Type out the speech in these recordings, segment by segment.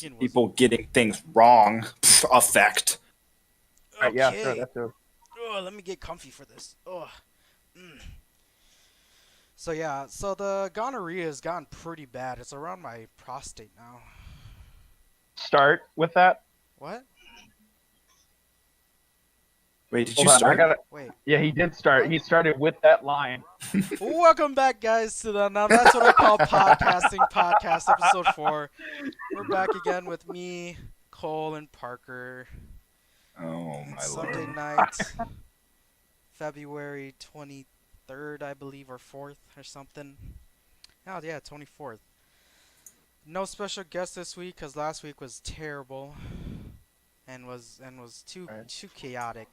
Mannequin was people getting things wrong effect. Right, yeah, sure, okay. that's true. Oh, let me get comfy for this. Oh. Mm. So yeah, so the gonorrhea has gotten pretty bad. It's around my prostate now. Start with that. What? Wait, did you Hold on, I start? gotta. Wait. Yeah, he did start. What? He started with that line. Welcome back, guys, to the now that's what I call podcasting podcast episode 4. We're back again with me, Cole, and Parker. Oh It's my Sunday lord. night, February 23rd, I believe, or 4th, or something. Oh yeah, 24th. No special guest this week because last week was terrible and was too Right. too chaotic.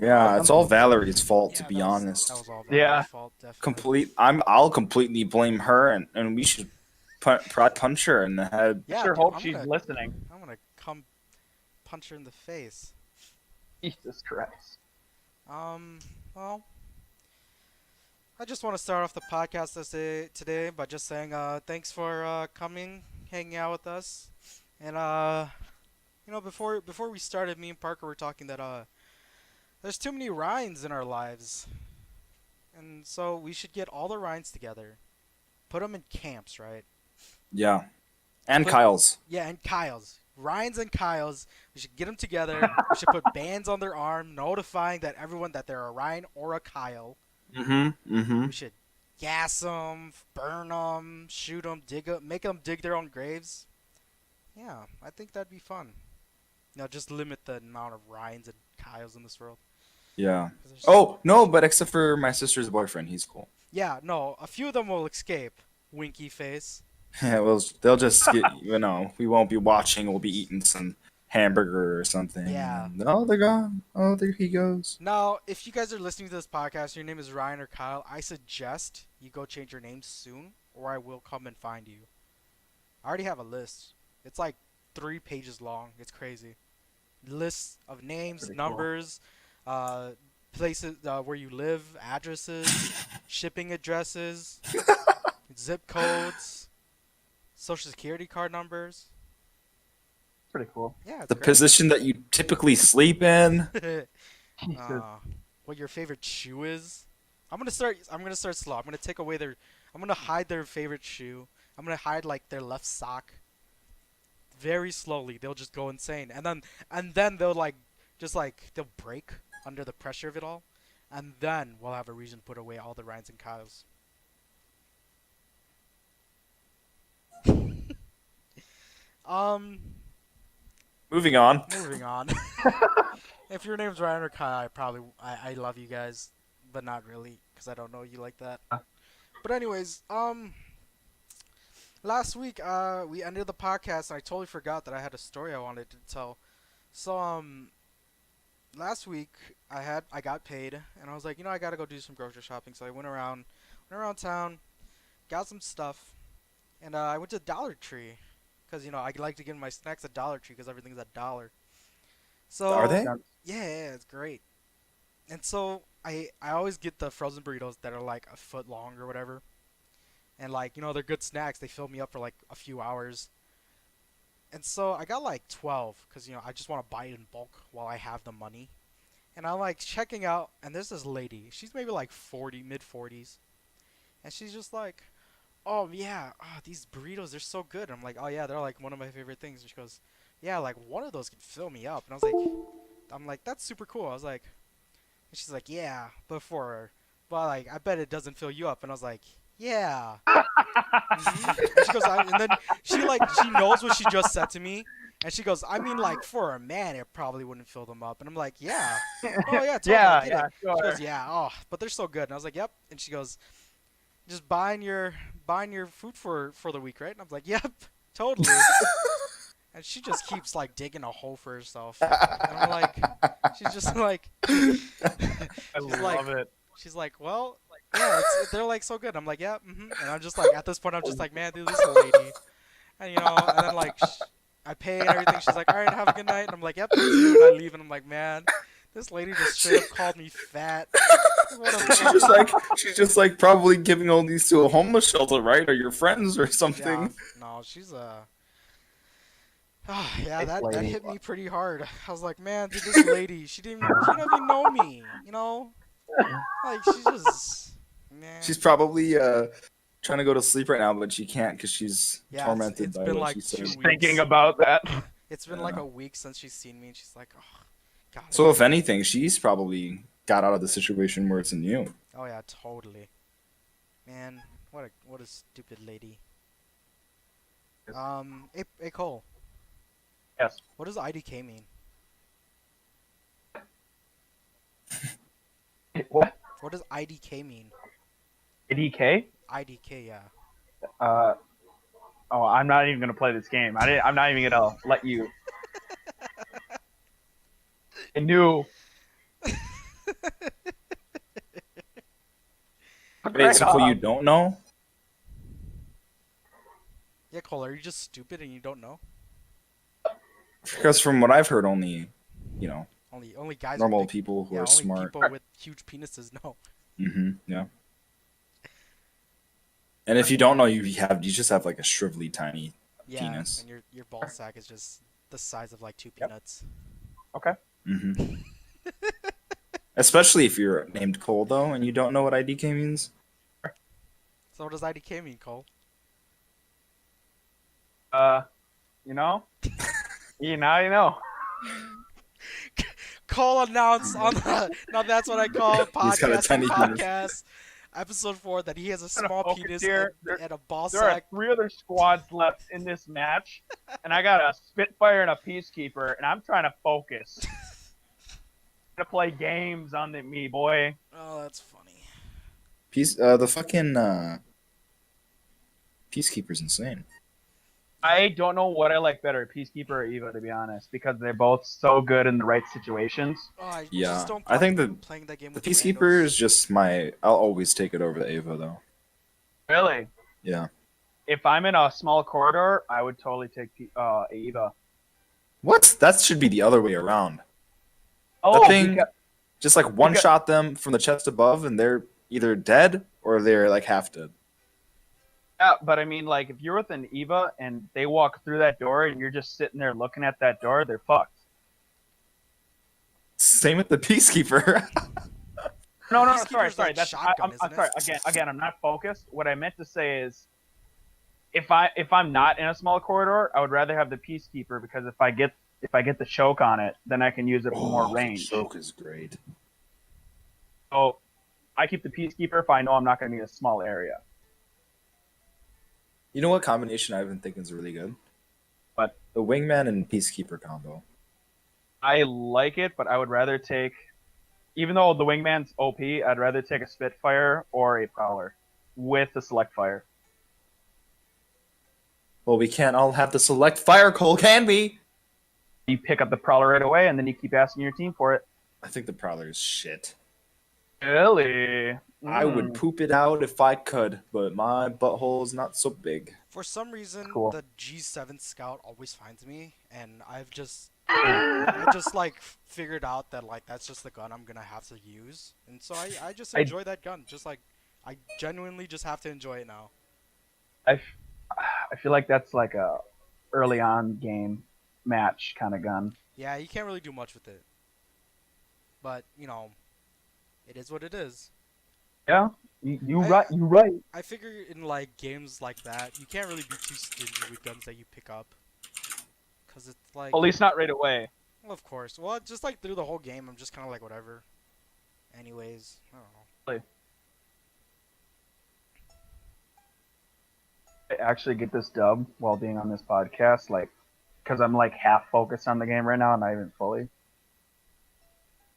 Yeah, it's all Valerie's fault to Yeah, be that honest. was all Valerie's Yeah. fault, definitely. I'll completely blame her, and we should punch her in the head. I Yeah, sure dude, hope she's listening. I'm gonna come punch her in the face. Jesus Christ. Um, well, I just want to start off the podcast today by just saying thanks for coming, hanging out with us, and before we started, me and Parker were talking that there's too many Ryans in our lives, and so we should get all the Ryans together, put them in camps, right? Yeah, and Put Kyle's. Yeah, and Kyle's. Ryan's and Kyle's. We should get them together. We should put bands on their arm notifying that everyone that they're a Ryan or a Kyle. Mm-hmm. Mm-hmm. We should gas them, burn them, shoot them, make them dig their own graves. Yeah, I think that'd be fun. Just limit the amount of Ryans and Kyles in this world. Yeah. 'Cause Oh no, but except for my sister's boyfriend, he's cool. yeah, no, a few of them will escape. Winky face. Yeah, well, they'll just get we won't be watching. We'll be eating some hamburger or something. Yeah. And, oh, they're gone. Oh, there he goes. Now, if you guys are listening to this podcast, your name is Ryan or Kyle, I suggest you go change your name soon, or I will come and find you. I already have a list. It's like 3 pages long. It's crazy. Lists of names, Pretty cool. numbers, uh, places where you live, addresses, shipping addresses, zip codes, social security card numbers. Pretty cool. Yeah, it's The great. position that you typically sleep in. Jesus. What your favorite shoe is? I'm gonna start slow. I'm gonna take away their. I'm gonna hide their favorite shoe. I'm gonna hide like their left sock. Very slowly, they'll just go insane, and then they'll they'll break under the pressure of it all, and then we'll have a reason to put away all the Ryans and Kyles. Um, Moving on. moving on. If your name's Ryan or Kyle, I love you guys, but not really, because I don't know you like that. But anyways, last week we ended the podcast and I totally forgot that I had a story I wanted to tell. So last week I got paid and I was like, I gotta go do some grocery shopping. So I went around town, got some stuff, and I went to Dollar Tree, because I like to get my snacks at Dollar Tree because everything's at dollar. So Are they? yeah, it's great. And so I always get the frozen burritos that are like a foot long or whatever. And they're good snacks. They fill me up for like a few hours. And so I got like 12 cuz I just want to buy it in bulk while I have the money. And I'm like checking out and there's this lady. She's maybe like 40, mid 40s. And she's just like, "Oh yeah, these burritos they're so good." And I'm like, "Oh yeah, they're like one of my favorite things." And she goes, "Yeah, like one of those can fill me up." And I'm like, "That's super cool." I was like, and she's like, "Yeah, but like, I bet it doesn't fill you up." And I was like, "Yeah." And she goes, and then she knows what she just said to me, and she goes, "I mean, like for a man, it probably wouldn't fill them up." And I'm like, "Yeah, oh yeah, totally, I Yeah, get yeah, it." She sure. goes, "Yeah, oh, but they're so good." And I was like, "Yep." And she goes, "Just buying your food for the week, right?" And I'm like, "Yep, totally." And she just keeps like digging a hole for herself. And I'm like, she's just like, I she's like, love it. she's like, "Well, yeah, they're like so good." I'm like, "Yeah, mm-hmm." And I'm just like, at this point, I'm just like, "Man, dude, this is a lady." And and then like, I pay and everything. She's like, "All right, have a good night." And I'm like, "Yep, you too." And I leave, and I'm like, "Man, this lady just straight up called me fat." What a She's just like probably giving all these to a homeless shelter, right? Or your friends or yeah, something. no, she's Yeah, Nice that lady. hit me pretty hard. I was like, man, dude, this lady, she don't even know me, you know? Like, she just, man. She's probably trying to go to sleep right now, but she can't because she's Yeah, tormented it's by been what like she two said. Thinking weeks. about that. It's been like Yeah. a week since she's seen me, and she's like, oh, God, I So if can't. anything, she's probably got out of the situation where it's in you. Oh yeah, totally. Man, what a stupid lady. Hey Cole, Yes. what does IDK mean? What? What does IDK mean? DK? IDK, yeah. Uh. Oh, I'm not even gonna play this game. I'm not even gonna let you. I knew. Wait, Right so Cole, you on. don't know? Yeah, Cole, are you just stupid and you don't know? Because from what I've heard, only, you know, Only guys with normal big, people who yeah, are only smart. people with huge penises know. Yeah. And if you don't know, you just have like a shrivelly tiny Yeah, penis. and your ball sack is just the size of like two Yep. peanuts. Okay. hmm Especially if you're named Cole though, and you don't know what IDK means. So what does IDK mean, Cole? Uh. You know. Now you know. Cole announced on the now that's what I call He's got a podcasting tiny penis. podcast episode 4 that he has a I'm gonna small focus penis here. and a ball There are sack. 3 other squads left in this match, and I got a Spitfire and a Peacekeeper, and I'm trying to focus. To play games on me, boy. Oh, that's funny. The fucking Peacekeeper's insane. I don't know what I like better, Peacekeeper or Eva, to be honest, because they're both so good in the right situations. Oh, I just Yeah, don't I like think playing that game the with Peacekeeper randos. is just my. I'll always take it over the Ava though. Really? Yeah. If I'm in a small corridor, I would totally take Eva. What? That should be the other way around. That Oh, thing just like one because shot them from the chest above, and they're either dead or they're like half dead. yeah, but I mean, like, if you're with an Eva and they walk through that door and you're just sitting there looking at that door, they're fucked. Same with the Peacekeeper. No, sorry. Peacekeeper's like That's shotgun, I'm isn't sorry. it? Again, I'm not focused. What I meant to say is, if I'm not in a small corridor, I would rather have the Peacekeeper because if I get the choke on it, then I can use it for more Oh, range. choke is great. So I keep the Peacekeeper if I know I'm not going to be in a small area. You know what combination I've been thinking is really good? But The Wingman and Peacekeeper combo. I like it, but I would rather take, even though the Wingman's OP, I'd rather take a Spitfire or a Prowler with the Select Fire. Well, we can't all have the select fire, Cole, can we? You pick up the Prowler right away, and then you keep asking your team for it. I think the Prowler is shit. Really? I would poop it out if I could, but my butthole is not so big. For some reason, Cool. the G7 Scout always finds me, and I just like figured out that like that's just the gun I'm gonna have to use, and so I just enjoy that gun. Just like I genuinely just have to enjoy it now. I feel like that's like a early on game match kind of gun. Yeah, you can't really do much with it, but you know, it is what it is. Yeah, you I- right. You right. I figure in like games like that, you can't really be too stingy with guns that you pick up, cause it's like, At least not right away. well, of course. Well, just like through the whole game, I'm just kind of like whatever. Anyways, I don't know. I actually get this dub while being on this podcast, like, because I'm like half focused on the game right now, not even fully.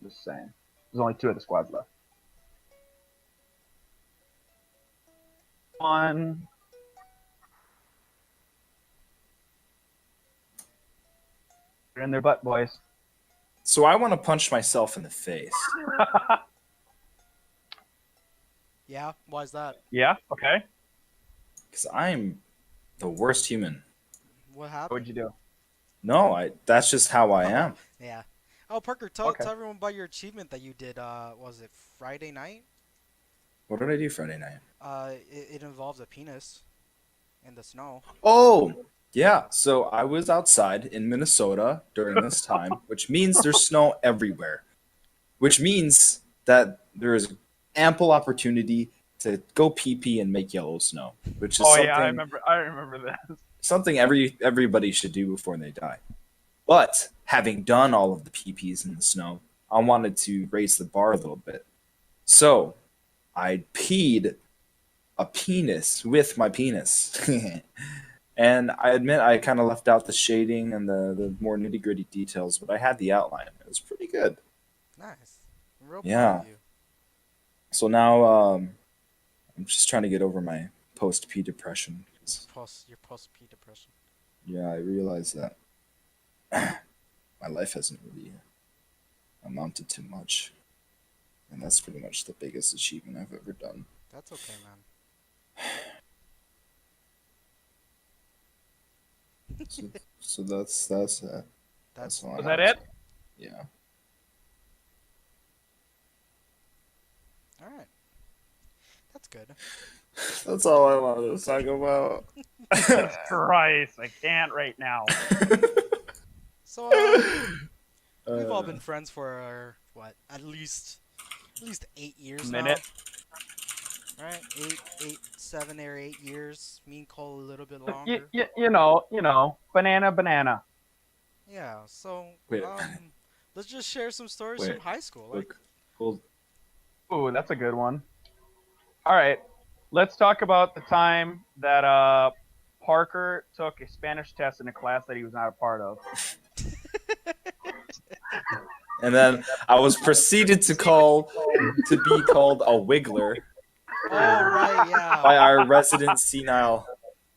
Just saying. There's only 2 of the squads left. One. They're in their butt, boys. So I want to punch myself in the face. Yeah, why is that? Yeah. Okay. Because I'm the worst human. What happened? What'd you do? No, that's just how I am. Yeah. Oh, Parker, tell Okay. everyone about your achievement that you did. Was it Friday night? What did I do Friday night? It involves a penis in the snow. Oh, Yeah, so I was outside in Minnesota during this time, which means there's snow everywhere, which means that there is ample opportunity to go pee pee and make yellow snow, which is Oh yeah, something I remember that. everybody should do before they die. But having done all of the pee pees in the snow, I wanted to raise the bar a little bit. So I peed a penis with my penis. And I admit I kind of left out the shading and the more nitty gritty details, but I had the outline. It was pretty good. Nice. I'm real proud Yeah. of you. So now I'm just trying to get over my post P depression. 'Cause, Your post P depression. yeah, I realize that my life hasn't really amounted to much, and that's pretty much the biggest achievement I've ever done. That's okay, man. So, so that's all I Was have that it? to- Yeah. All right. That's good. That's all I wanted to talk about. Jesus Christ, I can't right now. So we've all been friends for what? At least 8 years Minute. now. Right? 7 or 8 years. Me and Cole a little bit You, longer. you know, banana. Yeah. So Wait. let's just share some stories Wait. from high school. Like, Look, hold. Ooh, that's a good one. All right, let's talk about the time that Parker took a Spanish test in a class that he was not a part of. And then I was proceeded to be called a wiggler oh right, yeah. by our resident senile,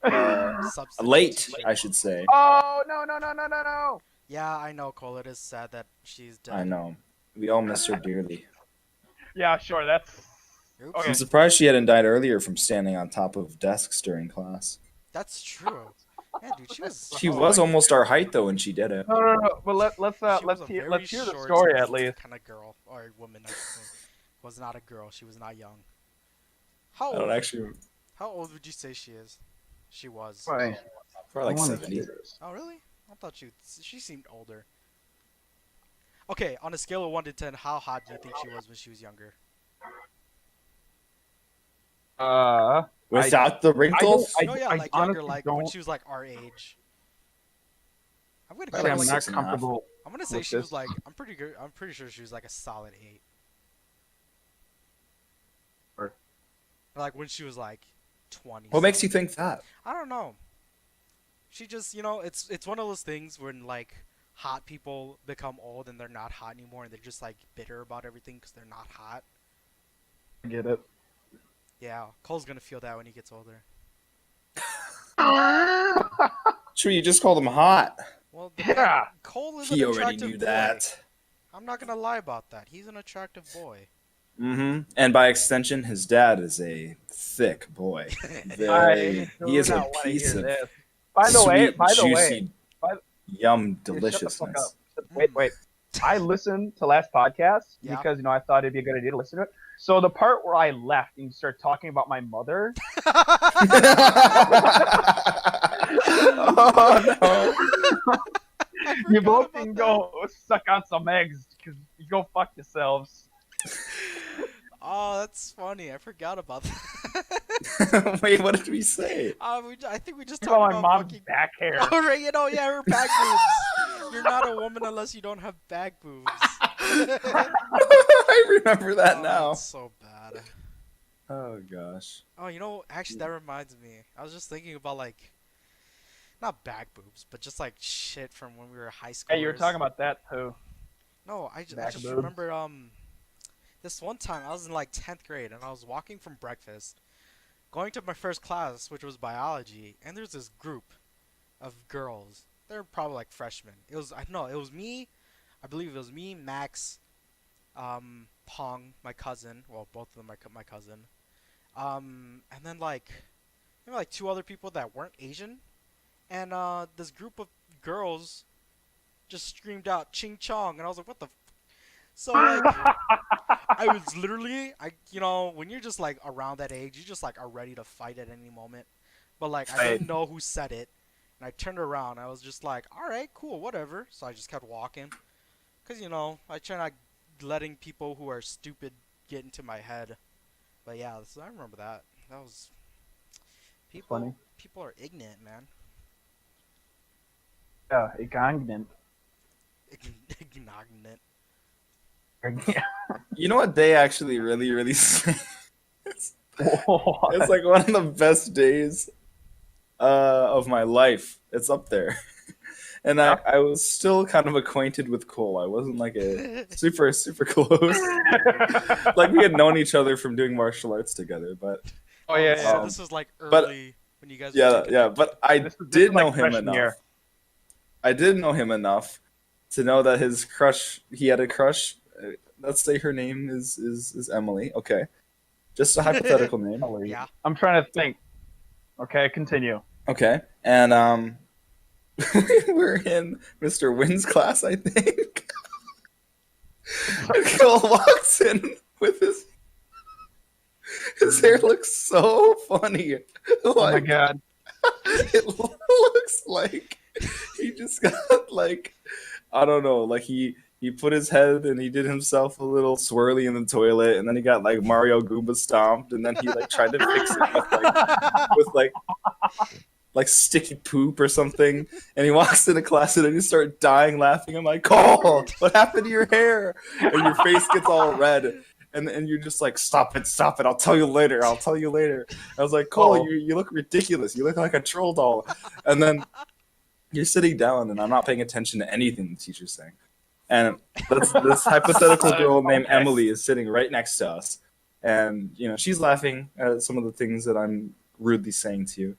Substitute late, teacher. I should say. Oh no! Yeah, I know, Cole. It is sad that she's dead. I know. We all miss her dearly. Yeah, sure. That's Oops. okay. I'm surprised she hadn't died earlier from standing on top of desks during class. That's true. Yeah, dude, she was. She Oh was my almost our height though when she did it. No. But let's She was a hear very the short, story at least. kind of girl or woman. I should say. Was not a girl. She was not young. How I old? don't actually. How old would you say she is? She was. Wait, Probably like I wanna 70. hear this. Oh really? I thought she seemed older. Okay, on a scale of 1 to 10, how hot do you think she was when she was younger? Without the wrinkles? No, yeah, I like younger, honestly like when don't- she was like our age. I'm gonna Probably give I'm her like like. not 6.5. comfortable. I'm gonna say with she was this. like. I'm pretty good. I'm pretty sure she was like a solid 8. Or- Like when she was like 20. What makes you think that? I don't know. She just, it's one of those things when like hot people become old and they're not hot anymore and they're just like bitter about everything because they're not hot. I get it. Yeah, Cole's gonna feel that when he gets older. True, you just called him hot. Well, Yeah. Cole is He an already attractive knew boy. that. I'm not gonna lie about that. He's an attractive boy. Mm-hmm. And by extension, his dad is a thick boy. He is do a not wanna piece hear of this. By the way, juicy, by- yum Dude, shut the fuck deliciousness. up. Wait. I listened to last podcast Yeah. because I thought it'd be a good idea to listen to it. So the part where I left and you start talking about my mother. Oh no! You forgot both about can that. go suck on some eggs because you go fuck yourselves. Oh, that's funny. I forgot about that. Wait, what did we say? I think we just You talked got my about mom's fucking. back hair. Oh, right, yeah, her back boobs. You're not a woman unless you don't have back boobs. I remember that Oh, now. that's so bad. Oh gosh. Oh, actually, that reminds me. I was just thinking about like, not back boobs, but just like shit from when we were high school. Hey, you were talking about that too. No, I back just boobs. remember this one time I was in like 10th grade and I was walking from breakfast, going to my first class, which was biology, and there's this group of girls. They're probably like freshmen. It was me. I believe it was me, Max, Pong, my cousin. Well, both of them are my cousin. And then like maybe like 2 other people that weren't Asian, and this group of girls just screamed out "Ching Chong," and I was like, "What the?" So like, I was literally, when you're just like around that age, you just like are ready to fight at any moment. But like, I didn't know who said it, and and I turned around. I was just like, all right, cool, whatever. So I just kept walking, cause I try not letting people who are stupid get into my head. But yeah, I remember that. That was It's funny. people are ignorant, man. Yeah, ignorant. Ignorant. Yeah. You know what day actually really, really it's, it's What? like one of the best days of my life. It's up there. And Yeah. I was still kind of acquainted with Cole. I wasn't like a super, super close. Like we had known each other from doing martial arts together, Oh yeah, So yeah. this was like but early when you guys were yeah, taking yeah. that. But I This is did like know him freshman enough. year. I did know him enough to know that his crush, he had a crush. Let's say her name is Emily. Okay, just a hypothetical name. Yeah. I'm trying to think. Okay, continue. Okay, and we were in Mr. Wynn's class, I think. And Cole walks in with his hair looks so funny. Oh my Like god. it looks like he just got like I don't know, like he put his head and he did himself a little swirly in the toilet, and then he got like Mario Goomba stomped, and then he like tried to fix it with like sticky poop or something. And he walks into class and then you start dying laughing. I'm like, Cole, what happened to your hair? And your face gets all red. And you're just like, stop it, I'll tell you later, I'll tell you later. I was like, Cole, Oh. you look ridiculous. You look like a troll doll. And then you're sitting down and I'm not paying attention to anything the teacher's saying. And this hypothetical girl named Okay. Emily is sitting right next to us. And, she's laughing at some of the things that I'm rudely saying to you.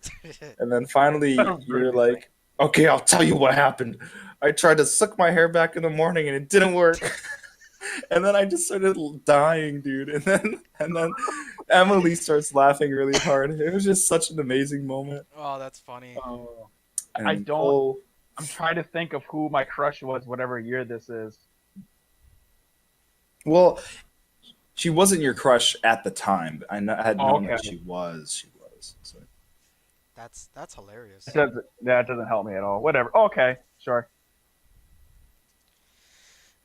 And then finally, you're like, okay, I'll tell you what happened. I tried to suck my hair back in the morning and it didn't work. And then I just started dying, dude. And then Emily starts laughing really hard. It was just such an amazing moment. Oh, that's funny. Oh. And I don't. Cole, I'm trying to think of who my crush was, whatever year this is. well, she wasn't your crush at the time. I had known that Okay. she was. She was. So. That's hilarious. That doesn't help me at all. Whatever. Okay, sure.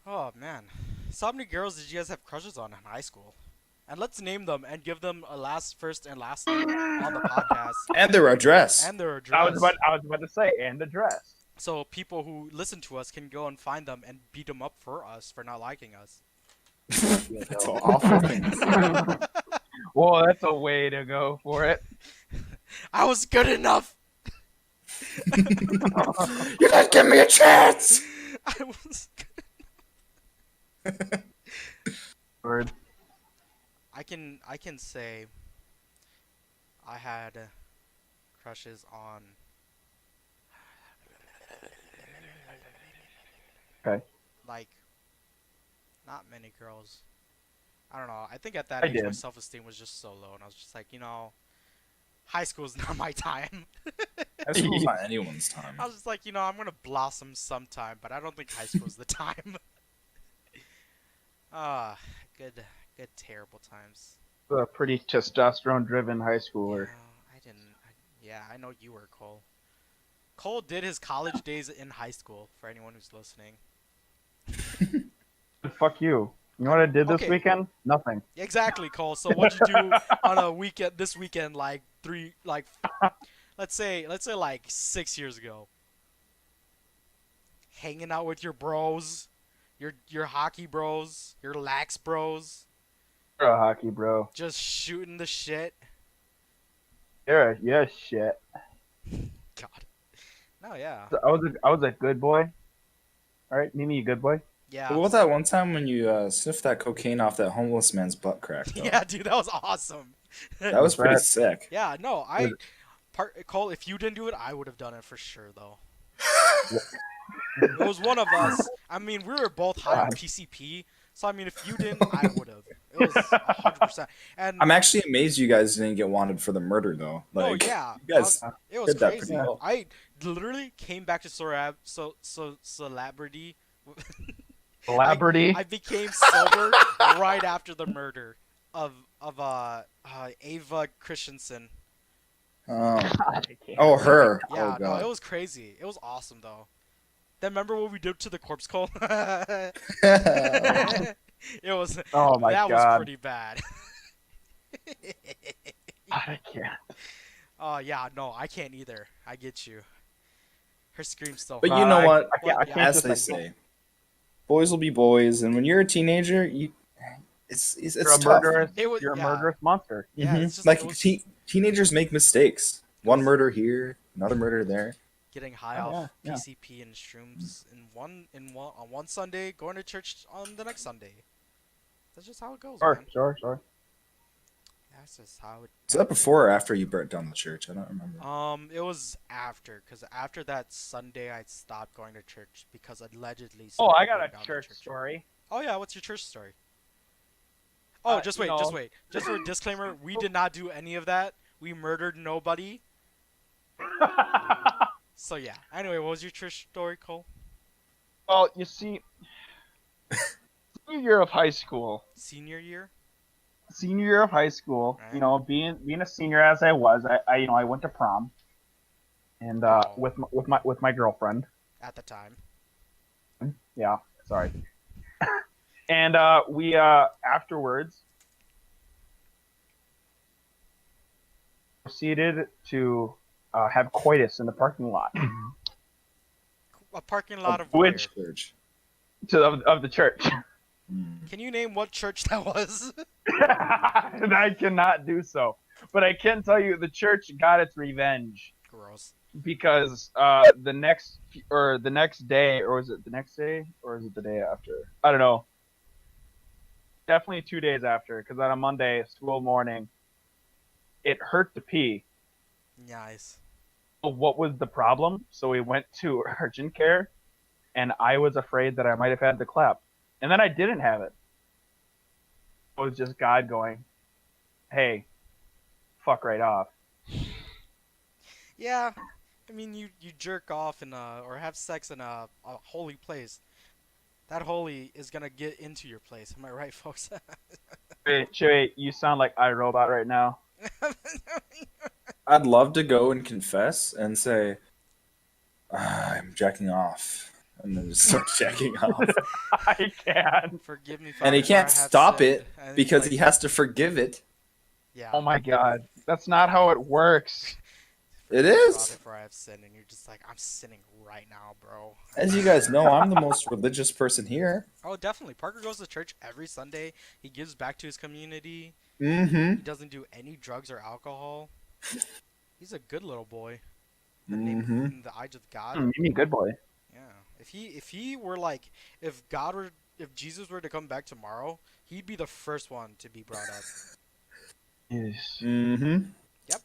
Oh man. So how many girls did you guys have crushes on in high school? And let's name them and give them a last, first, and last name on the podcast And their address. and their I address. was about to say, and the dress. So people who listen to us can go and find them and beat them up for us for not liking us. That's all awful things. Well, that's a way to go for it. I was good enough. You guys give me a chance. I was. Word. I can say I had crushes on. Okay. Like, not many girls. I don't know. I think at that I age my did. self-esteem was just so low, and I was just like, high school is not my time. High school's not anyone's time. I was just like, I'm gonna blossom sometime, but I don't think high school's the time. Ah, good, terrible times. A pretty testosterone-driven high schooler. I didn't. Yeah, I know you were, Cole. Cole did his college days in high school, for anyone who's listening. Fuck you. You know what I did this Okay. weekend? Nothing. Exactly, Cole. So what'd you do on a weekend? This weekend, let's say like 6 years ago. Hanging out with your bros, your hockey bros, your lax bros, You're a hockey bro. just shooting the shit. Yeah, shit. God. No, yeah. So I was a good boy. All right, Mimi, you good boy? Yeah. What about that one time when you sniffed that cocaine off that homeless man's butt crack? Though? Yeah, dude, that was awesome. That was pretty sick. Yeah, no, Cole, if you didn't do it, I would have done it for sure, though. It was one of us. I mean, we were both high on PCP, so I mean, if you didn't, I would have. It was 100%. And I'm actually amazed you guys didn't get wanted for the murder though. oh Like, yeah, you guys it was did that crazy. pretty well. I literally came back to celebrity. Celebrity. I became sober right after the murder of Ava Christensen. Oh, I oh, can't. her. Oh Yeah, no, it God. was crazy. It was awesome though. Then remember what we did to the corpse call? It was Oh my that was god. pretty bad. I can't. Oh yeah, no, I can't either. I get you. Her scream's so But No, you hard. know I, what? I can't. What? I Yeah. can't As just. they I can't. say, boys will be boys, and when you're a teenager, You're it's a tough. murderous. It was You're a yeah. murderous monster. Yeah, it's just Like it was teenagers make mistakes. it One was murder here, another murder there. getting high Oh yeah, off yeah. PCP and shrooms in one on one Sunday, going to church on the next Sunday. That's just how it goes, Sure, man. sure, sure. That's just how it Was that happened. before or after you burnt down the church? I don't remember. It was after, cause after that Sunday, I stopped going to church because allegedly Oh, I somebody got burned a down the church church. story. Oh yeah, what's your church story? Oh, just You wait, just know. wait. Just for a disclaimer, we did not do any of that. We murdered nobody. So yeah. Anyway, what was your church story, Cole? Well, you see, senior year of high school. Senior year? Senior year of high school. Right? Being a senior as I was, I went to prom and Oh, with my girlfriend. at the time. Yeah, sorry. And we afterwards proceeded to have coitus in the parking lot A parking lot of which where? Church. of the church. Hmm. Can you name what church that was? And I cannot do so, but I can tell you the church got its revenge Gross. because the next day, or was it the next day, or is it the day after? I don't know. Definitely 2 days after, because on a Monday, school morning, it hurt to pee. Nice. What was the problem? So we went to urgent care, and I was afraid that I might have had the clap, and then I didn't have it. It was just God going, "Hey, fuck right off." Yeah. I mean, you jerk off in or have sex in a holy place. That holy is gonna get into your place. Am I right, folks? Wait, Chewy, you sound like iRobot right now. I'd love to go and confess and say, I'm jacking off. And then just start jacking off. I can. Forgive me, And he Father, for I can't have stop sinned. it And it's because like, he has to forgive it. yeah. Oh my God, that's not how it works. It Forgive me, Father, is. for I have sinned. And you're just like, I'm sinning right now, bro. As you guys know, I'm the most religious person here. Oh, definitely. Parker goes to church every Sunday. He gives back to his community. He Mm-hmm. doesn't do any drugs or alcohol. He's a good little boy. Mm-hmm. In the eyes of God. You mean good boy? Yeah. If he were like if Jesus were to come back tomorrow, he'd be the first one to be brought up. Yes. Mm-hmm. Yep.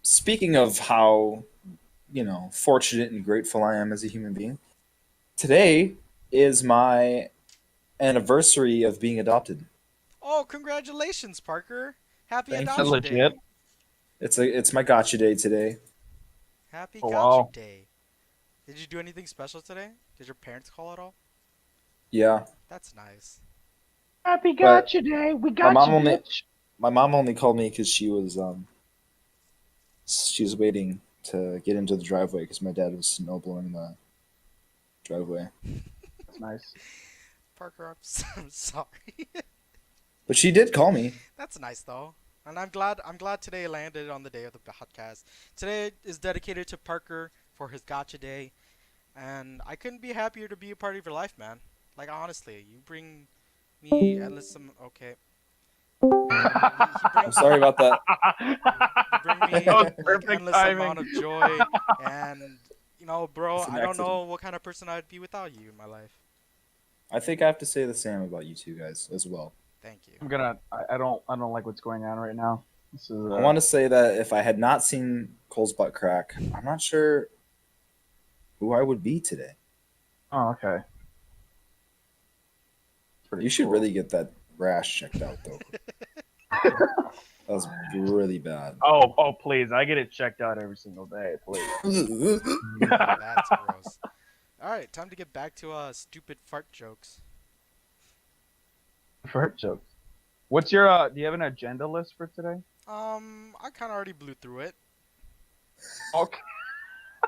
Speaking of how, fortunate and grateful I am as a human being, today is my anniversary of being adopted. Oh, congratulations, Parker. Happy Thank That's you. Adoption legit. Day. It's my gotcha day today. Happy Oh Gotcha wow. Day. Did you do anything special today? Did your parents call at all? Yeah, That's nice. Happy but gotcha day. We my got mom you, only bitch. my mom only called me because she was waiting to get into the driveway because my dad was snow blowing the driveway. That's nice. Parker, I'm sorry. But she did call me. That's nice though. And I'm glad today landed on the day of the podcast. Today is dedicated to Parker for his gotcha day. And I couldn't be happier to be a part of your life, man. Like honestly, you bring me endless some okay. I'm sorry about that. You bring That me was like perfect endless timing. amount of joy and bro, It's an I don't know accident. what kind of person I'd be without you in my life. I think I have to say the same about you two guys as well. Thank you. I'm gonna. I don't like what's going on right now. This is. I want to say that if I had not seen Cole's butt crack, I'm not sure who I would be today. Oh, okay. Pretty You should cool. really get that rash checked out, though. That was really bad. Oh, please! I get it checked out every single day, please. That's gross. All right, time to get back to stupid fart jokes. Fart jokes. What's your? Do you have an agenda list for today? I kind of already blew through it. Okay.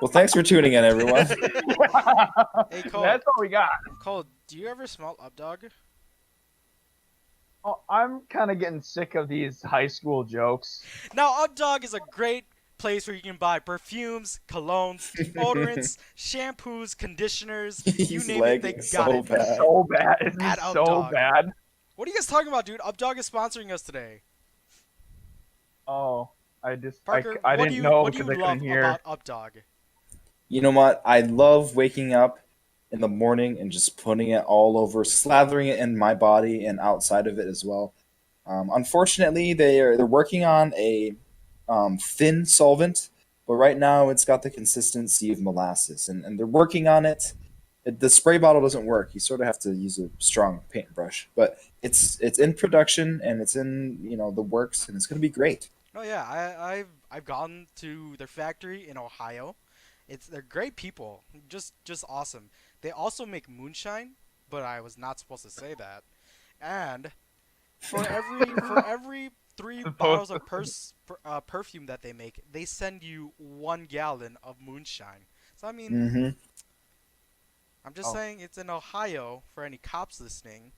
Well, thanks for tuning in, everyone. Hey, Cole. That's all we got. Cole, do you ever smell Updog? Oh, I'm kind of getting sick of these high school jokes. Now, Updog is a great place where you can buy perfumes, colognes, deodorants, shampoos, conditioners, you He's name it, they lagging got so it It's bad. so bad. It's at so Updog. bad. What are you guys talking about, dude? Updog is sponsoring us today. Oh, I just Parker, I what do didn't you know what do because you I couldn't love hear. about Updog? You know what? I love waking up in the morning and just putting it all over, slathering it in my body and outside of it as well. Unfortunately, they're working on a thin solvent, but right now it's got the consistency of molasses, and they're working on it. The spray bottle doesn't work. You sort of have to use a strong paintbrush, but it's in production and it's in the works, and it's going to be great. Oh yeah, I've gone to their factory in Ohio. They're great people, just awesome. They also make moonshine, but I was not supposed to say that. And for every three Supposed bottles of perfume that they make, they send you 1 gallon of moonshine. So I mean, Hmm. I'm just Oh, saying it's in Ohio for any cops listening,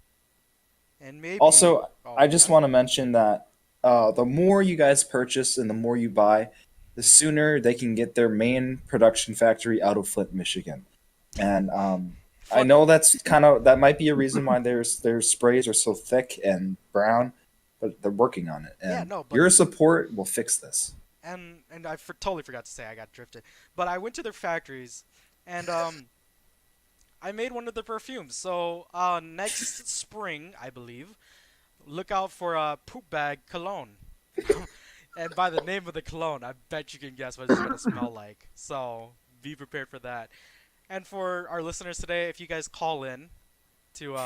and maybe. Also, Oh I just yeah. want to mention that the more you guys purchase and the more you buy, the sooner they can get their main production factory out of Flint, Michigan. And I Fuck know it. that might be a reason why their sprays are so thick and brown, but they're working on it, Yeah, and no, but your support will fix this. and I totally forgot to say I got drifted. But I went to their factories, and I made one of the perfumes. So next spring, I believe, look out for a poop bag cologne. And by the name of the cologne, I bet you can guess what it's gonna smell like. So be prepared for that. And for our listeners today, if you guys call in to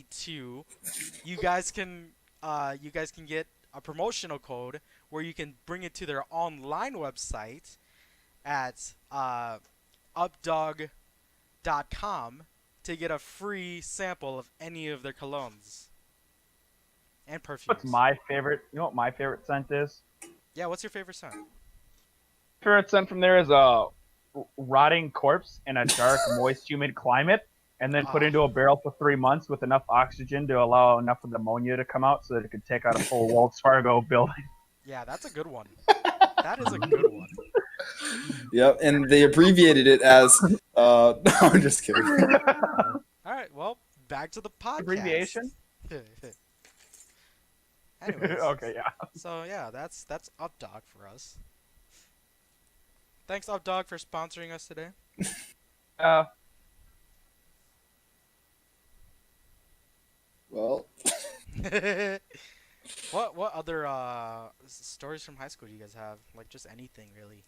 803-763-1482, you guys can get a promotional code where you can bring it to their online website at updog.com to get a free sample of any of their colognes and what's perfumes. my favorite? You know what my favorite scent is? Yeah, what's your favorite scent? Favorite scent from there is a rotting corpse in a dark, moist, humid climate, and then put Ah, into a barrel for 3 months with enough oxygen to allow enough of the ammonia to come out so that it could take out a full Wells Fargo building. yeah, that's a good one. That is a good one. Yep, and they abbreviated it as. No, I'm just kidding. All right, well, back to the podcast. Abbreviation? Anyways, Okay, yeah. so yeah, that's Updog for us. Thanks Updog for sponsoring us today. Uh, Well, What other stories from high school do you guys have? Like just anything really.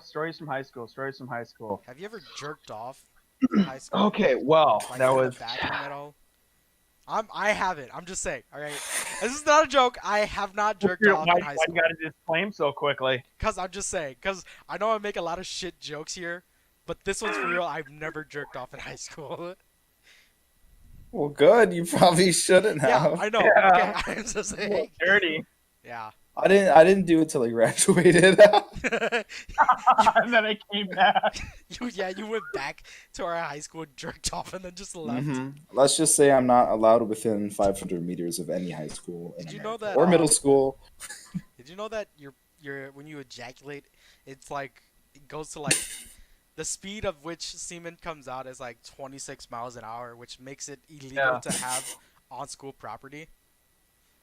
stories from high school. Stories from high school. Have you ever jerked off in high school? Okay, well, Like that in the was. bathroom at all? I haven't. I'm just saying. All right, this is not a joke. I have not jerked Why, off in high why you school. gotta disclaim so quickly? Cause I'm just saying. Cause I know I make a lot of shit jokes here, but this one's for real. I've never jerked off in high school. well, good. You probably shouldn't Yeah, have. I know. Okay, Yeah, I'm just a little saying. dirty. Yeah. I didn't do it till I graduated. And then I came back. You went back to our high school, jerked off, and then just left. Let's just say I'm not allowed within 500 meters of any high school in Did you know America that? or middle school. Did you know that your when you ejaculate, it's like it goes to like the speed of which semen comes out is like 26 miles an hour, which makes it illegal Yeah. to have on school property.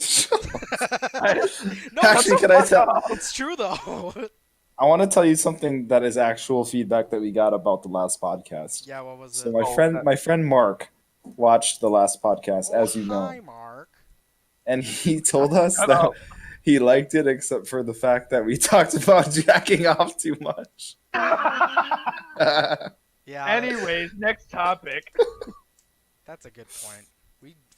I, No, Actually, what the can I fuck tell? up? it's true though. I want to tell you something that is actual feedback that we got about the last podcast. Yeah, what was So it? my friend Mark watched the last podcast, Oh, as you know, hi, Mark. and he told us Shut that up. he liked it except for the fact that we talked about jacking off too much. Yeah, Anyways, next topic. that's a good point.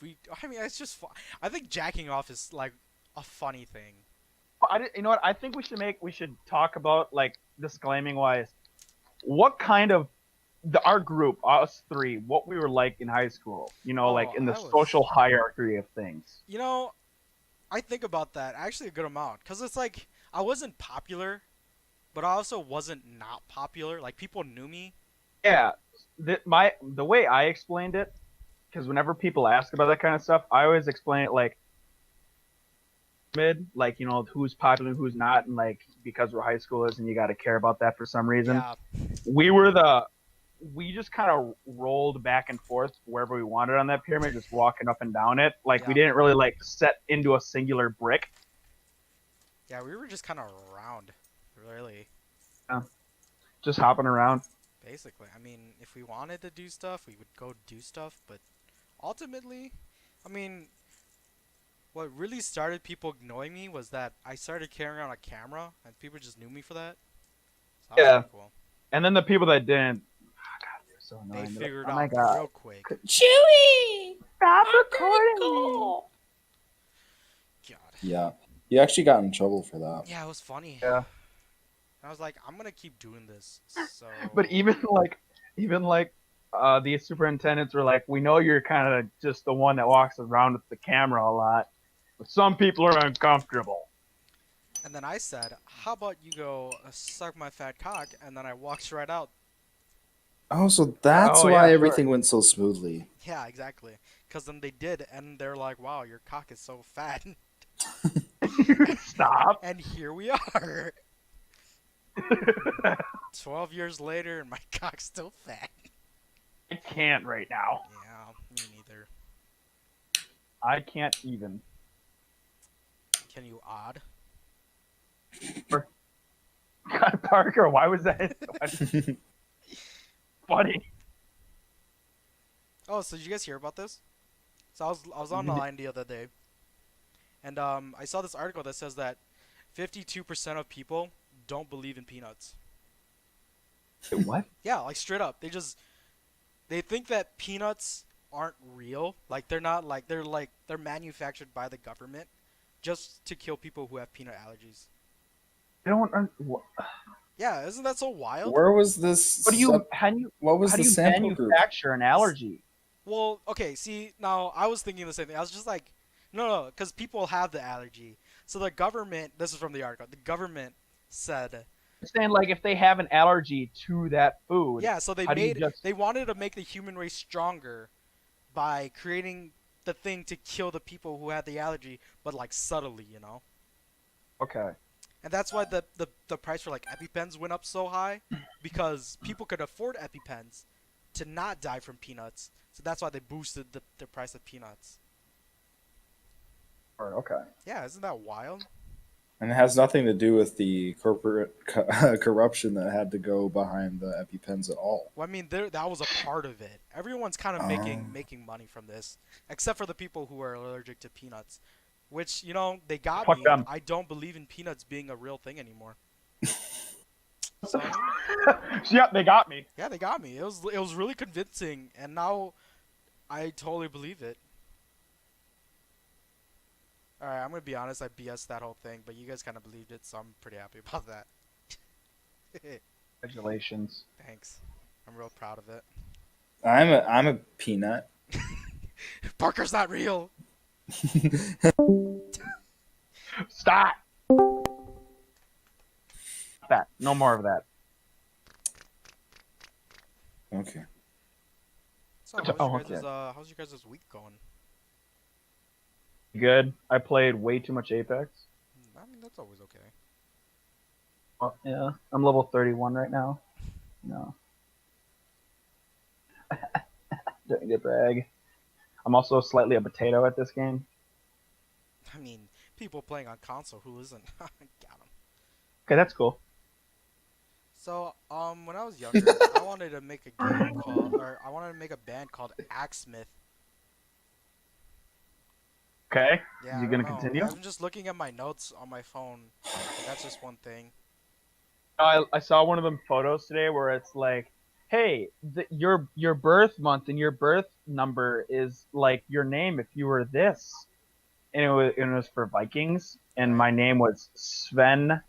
We I mean it's just I think jacking off is like a funny thing. You know what? I think we should talk about like disclaiming wise. What kind of our group, us three, what we were like in high school. You know, Oh, like in the I was. social hierarchy of things. You know, I think about that actually a good amount because it's like I wasn't popular, but I also wasn't not popular. Like people knew me. Yeah, the way I explained it, because whenever people ask about that kind of stuff, I always explain it like mid, like who's popular, who's not, and like because we're high schoolers and you got to care about that for some reason. Yeah, We were the we just kind of rolled back and forth wherever we wanted on that pyramid, just walking up and down it. Like we yeah, didn't really like set into a singular brick. yeah. We were just kind of around, really. Yeah, just hopping around. Basically, I mean, if we wanted to do stuff, we would go do stuff. But ultimately, I mean, what really started people knowing me was that I started carrying around a camera, and people just knew me for that. So that was Yeah, pretty cool. and then the people that didn't, oh God, they're so They annoying. They're like, figured oh my out God, real quick. Chewy, stop I'm gonna recording me. go. God. Yeah, you actually got in trouble for that. Yeah, it was funny. Yeah, I was like, I'm gonna keep doing this. So but even like these superintendents were like, we know you're kind of just the one that walks around with the camera a lot, but some people are uncomfortable. and then I said, "How about you go suck my fat cock?" And then I walked right out. Oh, so that's Oh why yeah, sure. everything went so smoothly. Yeah, exactly. Cause then they did, and they're like, "Wow, your cock is so fat." Stop. And here we are, 12 years later, and my cock's still fat. I can't right now. Yeah, me neither. I can't even. Can you odd? God, Parker, why was that funny? Oh, so did you guys hear about this? So I was online the other day, and I saw this article that says that 52% of people don't believe in peanuts. What? Yeah, like straight up. They think that peanuts aren't real. Like they're manufactured by the government just to kill people who have peanut allergies. I don't. What Yeah, isn't that so wild? Where was this? do you? How do you? What was How do the you sample group? manufacture an allergy? Well, okay, see, now I was thinking the same thing. I was just like, no, because people have the allergy. So the government, this is from the article, the government said, I'm saying like if they have an allergy to that food, yeah, so how do you just? they wanted to make the human race stronger by creating the thing to kill the people who had the allergy, but like subtly, you know? Okay. And that's why the price for like EpiPens went up so high, because people could afford EpiPens to not die from peanuts. So that's why they boosted the price of peanuts. Okay. Yeah, isn't that wild? And it has nothing to do with the corporate corruption that had to go behind the EpiPens at all. Well, I mean, that was a part of it. Everyone's kind of Um, making money from this, except for the people who are allergic to peanuts, which they got Fuck me. them. I don't believe in peanuts being a real thing anymore. So Yep, they got me. yeah, they got me. It was really convincing, and now I totally believe it. All right, I'm gonna be honest. I BS that whole thing, but you guys kind of believed it, so I'm pretty happy about that. Congratulations. Thanks. I'm real proud of it. I'm a peanut. Parker's not real. Stop. That. No more of that. Okay. So Oh, okay. how's your guys' week going? Good. I played way too much Apex. I mean, that's always okay. Well, yeah. I'm level 31 right now. No. Don't need to brag. I'm also slightly a potato at this game. I mean, people playing on console who isn't. Got 'em. Okay, that's cool. So, when I was younger, I wanted to make a game called, or I wanted to make a band called Axsmith. Okay. Yeah, Is I he don't gonna know. continue? I'm just looking at my notes on my phone. And that's just one thing. I saw one of them photos today where it's like, hey, your birth month and your birth number is like your name if you were this, and it was for Vikings, and Right. my name was Sven.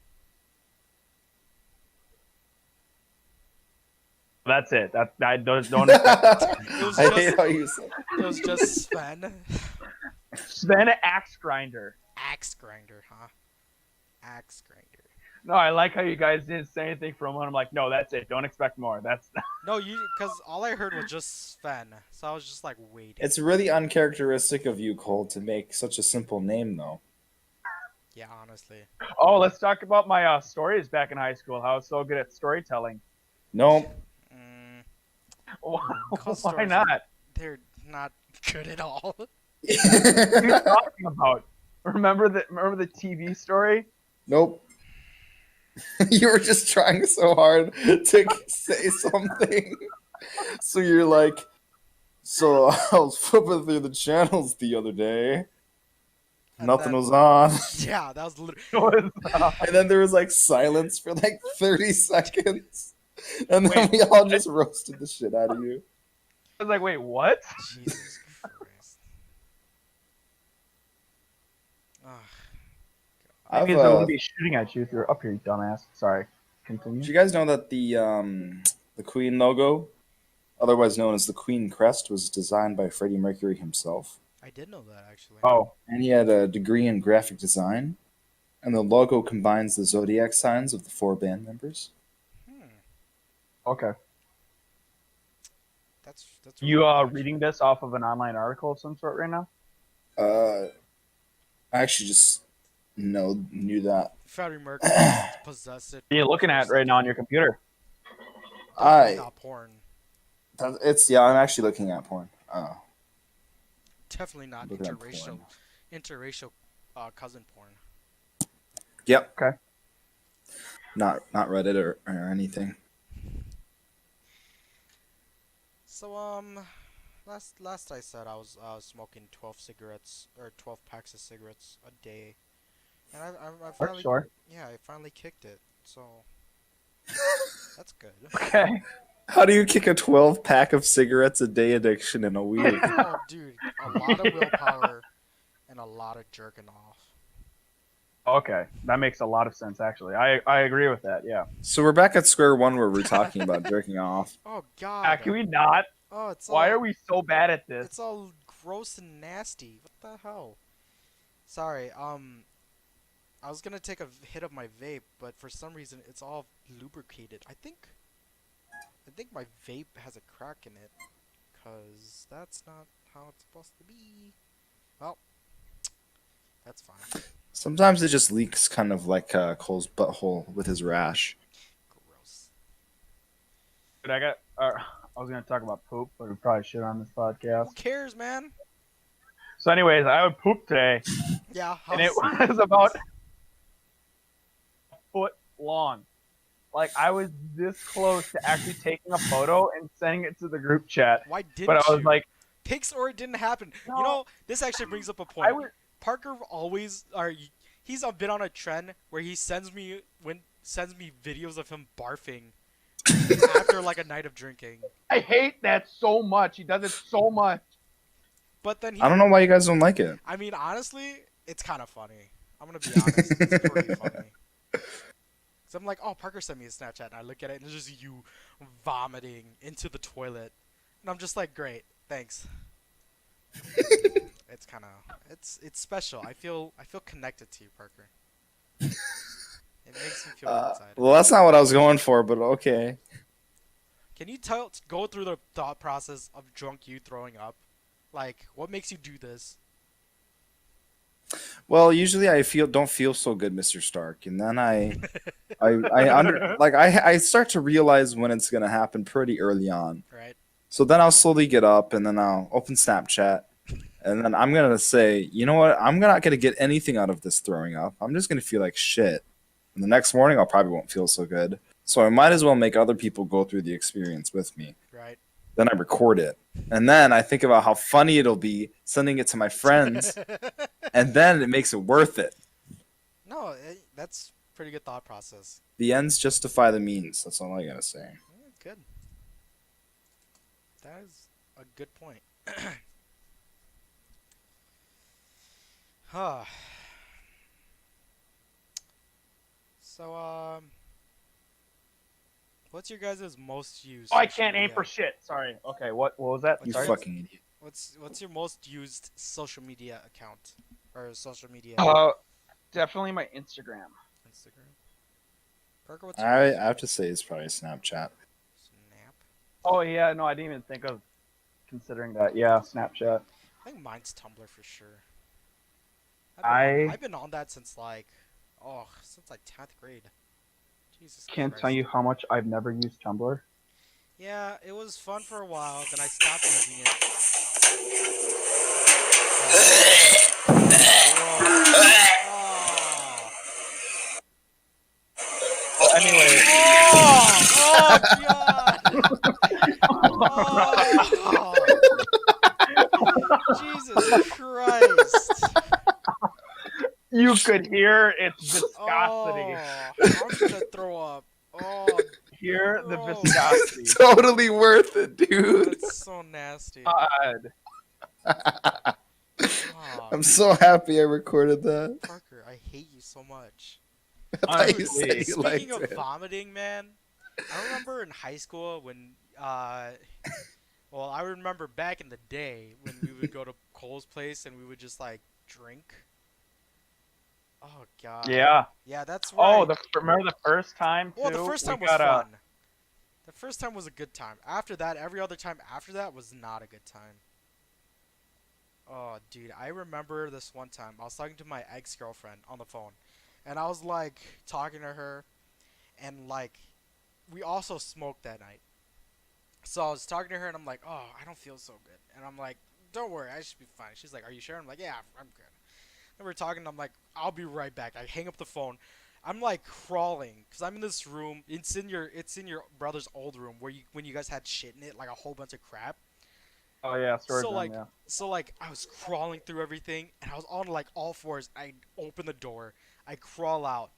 That's it. That I don't expect more. It was I just hate how you said. it was just Sven. Sven Axe Grinder. Axe grinder, huh? Axe grinder. No, I like how you guys didn't say anything for a moment. I'm like, no, that's it. Don't expect more. That's No, because all I heard was just Sven, so I was just like waiting. It's really uncharacteristic of you, Cole, to make such a simple name, though. Yeah, honestly. Oh, let's talk about my stories back in high school. How I was so good at storytelling. No, Mm, Why stories not? they're not good at all. What are you talking about? Remember the TV story? nope. You were just trying so hard to say something. So you're like, so I was flipping through the channels the other day. And Nothing then, was on. yeah, that was literally. It was, And then there was like silence for like 30 seconds. And then Wait, we all just roasted the shit out of you. I was like, wait, what? Jesus Christ. Ugh. I've, Maybe there wouldn't be shooting at you if you're up here, you dumbass. Sorry. Continue. did you guys know that the Queen logo, otherwise known as the Queen crest, was designed by Freddie Mercury himself? I did know that actually. Oh, And he had a degree in graphic design. And the logo combines the zodiac signs of the four band members. Hmm. okay. That's really You cool, actually. reading this off of an online article of some sort right now? I actually just knew that. Freddie Mercury just possessed it. What are you looking for a at right now on your computer? Definitely I not porn. it's yeah. I'm actually looking at porn. Definitely not Looking at interracial, porn. interracial cousin porn. Yep. Okay. Not Reddit or anything. So last I said I was smoking 12 cigarettes or 12 packs of cigarettes a day, and I finally Sure. yeah I finally kicked it. So that's good. Okay. How do you kick a 12 pack of cigarettes a day addiction in a week? Oh dude, a lot of willpower and a lot of jerking off. Okay. That makes a lot of sense, actually. I agree with that, yeah. So we're back at square one where we're talking about jerking off. Oh god. Can we not? Oh, it's Why all are we so bad at this? it's all gross and nasty. What the hell? Sorry. I was gonna take a hit of my vape, but for some reason it's all lubricated. I think my vape has a crack in it, cause that's not how it's supposed to be. Well, that's fine. Sometimes it just leaks kind of like Cole's butthole with his rash. Gross. Dude, I was going to talk about poop, but we probably should on this podcast. Who cares, man? So anyways, I would poop today, Yeah. and it was about a foot long. Like, I was this close to actually taking a photo and sending it to the group chat. Why didn't But I was you? like, Pics or it didn't happen. No. You know, this actually brings up a I point. would. Parker always, or he's been on a trend where he sends me videos of him barfing after like a night of drinking. I hate that so much. He does it so much. But then he, I don't know why you guys don't like it. I mean, honestly, it's kind of funny. I'm gonna be honest, it's pretty funny. So I'm like, oh, Parker sent me a Snapchat, and I look at it, and it's just you vomiting into the toilet, and I'm just like, great, thanks. It's kind of, it's special. I feel connected to you, Parker. It makes me feel good inside. Well, that's not what I was going for, but okay. Can you go through the thought process of drunk you throwing up? Like, what makes you do this? Well, usually I don't feel so good, Mr. Stark, and then I start to realize when it's gonna happen pretty early on. Right? So then I'll slowly get up, and then I'll open Snapchat, and then I'm gonna say, you know what? I'm not gonna get anything out of this throwing up. I'm just gonna feel like shit. And the next morning, I'll probably won't feel so good. So I might as well make other people go through the experience with me. Right. Then I record it, and then I think about how funny it'll be sending it to my friends, and then it makes it worth it. No, that's pretty good thought process. The ends justify the means. That's all I gotta say. Yeah, good. That is a good point. Huh. So What's your guys' most used Oh, I social can't aim media? for shit. Sorry. Okay, what was that? You What's Sorry. fucking idiot. what's your most used social media account or social media Uh, definitely my Instagram. Instagram? Parker, what's I yours? have to say it's probably Snapchat. Snap. Oh yeah, no, I didn't even think of considering that. Yeah, Snapchat. I think mine's Tumblr for sure. I I've been on that since like since like 10th grade. Jesus can't tell Christ. you how much I've never used Tumblr. Yeah, it was fun for a while, then I stopped using it. Gross. Oh. Well, anyway, Oh God. Oh. Jesus Christ. you could hear its viscosity. Oh, I'm gonna throw up. Oh, Hear the gross. viscosity. Totally worth it, dude. That's so nasty. God. Oh, I'm so happy I recorded that. Parker, I hate you so much. I thought you Dude, said you speaking liked of it. vomiting, man, I remember in high school when, well, I remember back in the day when we would go to Cole's place and we would just like drink. Oh God. Yeah. Yeah, that's Oh, right. remember the first time too? Well, the first we time was got a. fun. The first time was a good time. After that, every other time after that was not a good time. Oh, dude, I remember this one time. I was talking to my ex-girlfriend on the phone, and I was like talking to her, and like we also smoked that night. So I was talking to her, and I'm like, "Oh, I don't feel so good," and I'm like, "Don't worry, I should be fine." She's like, "Are you sure?" I'm like, "Yeah, I'm good." And we're talking. I'm like, "I'll be right back." I hang up the phone. I'm like crawling because I'm in this room. It's in your brother's old room where you when you guys had shit in it, like a whole bunch of crap. Oh yeah, storage So room. like Yeah. so like I was crawling through everything and I was on like all fours. I open the door, I crawl out,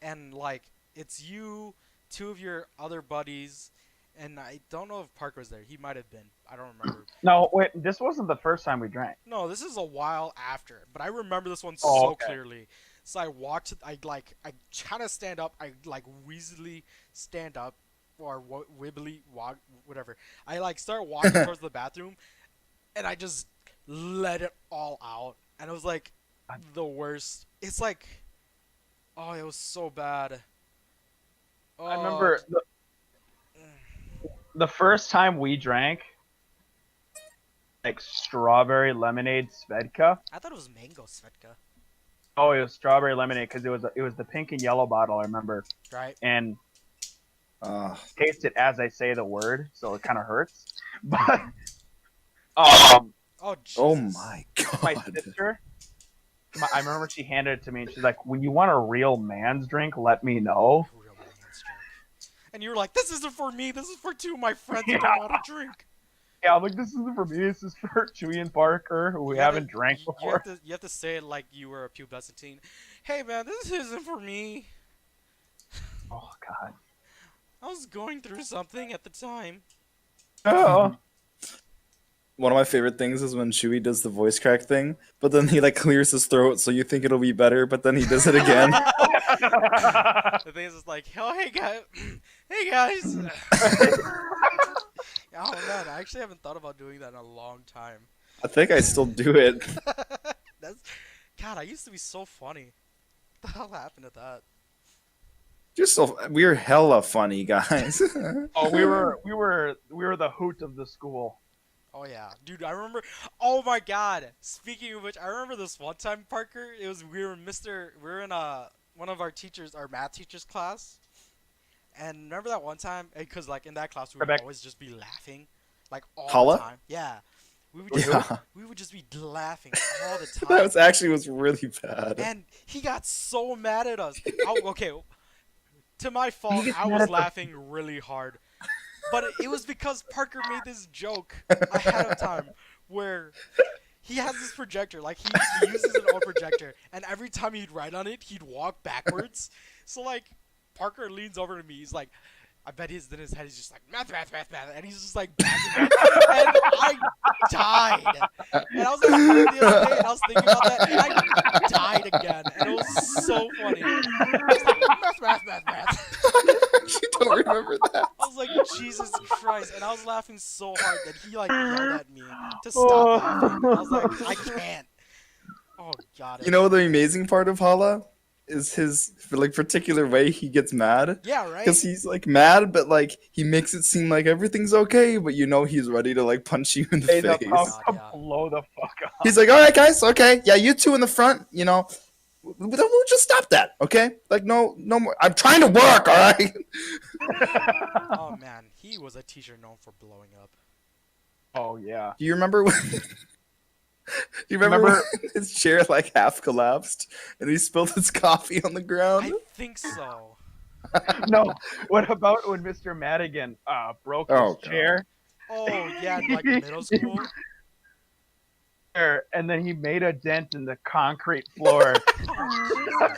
and like it's you, two of your other buddies, and I don't know if Parker was there. He might have been. I don't remember. No, wait. This wasn't the first time we drank. No, this is a while after, but I remember this one Oh, so okay. clearly. So I walked. I kind of stand up. I like wheezily stand up, or wibbly walk, whatever. I like start walking towards the bathroom, and I just let it all out, and it was like the worst. It's like, oh, it was so bad. I Oh, remember the first time we drank like strawberry lemonade Svedka. I thought it was mango Svetka, Oh, it was strawberry lemonade because it was the pink and yellow bottle. I remember, right? and Uh, taste it as I say the word, so it kind of hurts. But um, Oh Jesus. oh my my god. sister, I remember she handed it to me, and she's like, "When you want a real man's drink, let me know." Real man's drink. And you were like, "This isn't for me. This is for two of my friends who Yeah. don't know how to drink." Yeah, I'm like, "This isn't for me. This is for Chewy and Parker, who we You gotta- haven't drank you before." you have to say it like you were a pubescent teen. Hey man, this isn't for me. Oh God. I was going through something at the time. Oh. One of my favorite things is when Chewie does the voice crack thing, but then he like clears his throat, so you think it'll be better, but then he does it again. The thing is, it's like, oh hey guys, hey guys. Oh man, I actually haven't thought about doing that in a long time. I think I still do it. That's, God, I used to be so funny. What the hell happened to that? We're hella funny, guys. Oh, we were the hoot of the school. Oh yeah, dude, I remember. Oh my God! Speaking of which, I remember this one time, Parker. It was we were in one of our teachers, our math teacher's class, and remember that one time? Because like in that class, we would Rebecca. always just be laughing, like all Paula? the time. Yeah, we would Yeah, we would just be laughing all the time. that was really bad. And he got so mad at us. Okay, to my fault, gets I mad was at the- laughing really hard. But it was because Parker made this joke ahead of time where he has this projector, like he uses an old projector, and every time he'd write on it, he'd walk backwards. So like Parker leans over to me, he's like, I bet he's in his head, he's just like math, math, math, math, and he's just like backing up, and I died. And I was like the other day, and I was thinking about that, and I died again, and it was so funny. I was like math, math, math, math. I actually don't remember that. like, Jesus Christ. And I was laughing so hard that he, like, yelled at me to stop laughing. And I was like, I Oh. can't. Oh, God, it You was know so the bad. amazing part of Hala is his like particular way he gets mad. Yeah, right? Because he's like mad, but like he makes it seem like everything's okay, but you know he's ready to like punch you in the Hey, the Oh, pump face. God, to yeah. blow the fuck up. He's like, "All right, guys, okay, yeah, you two in the front, you know, we'll just stop that, okay? Like, no more. I'm trying to work, all right." Oh, man. He was a teacher known for blowing up. Oh yeah. Do you remember when? Do you remember when Remember? his chair like half collapsed and he spilled his coffee on the ground? I think so. No. What about when Mr. Madigan broke his Oh god. chair? Oh, yeah, in, like, middle school. And then he made a dent in the concrete floor. Oh, Jesus.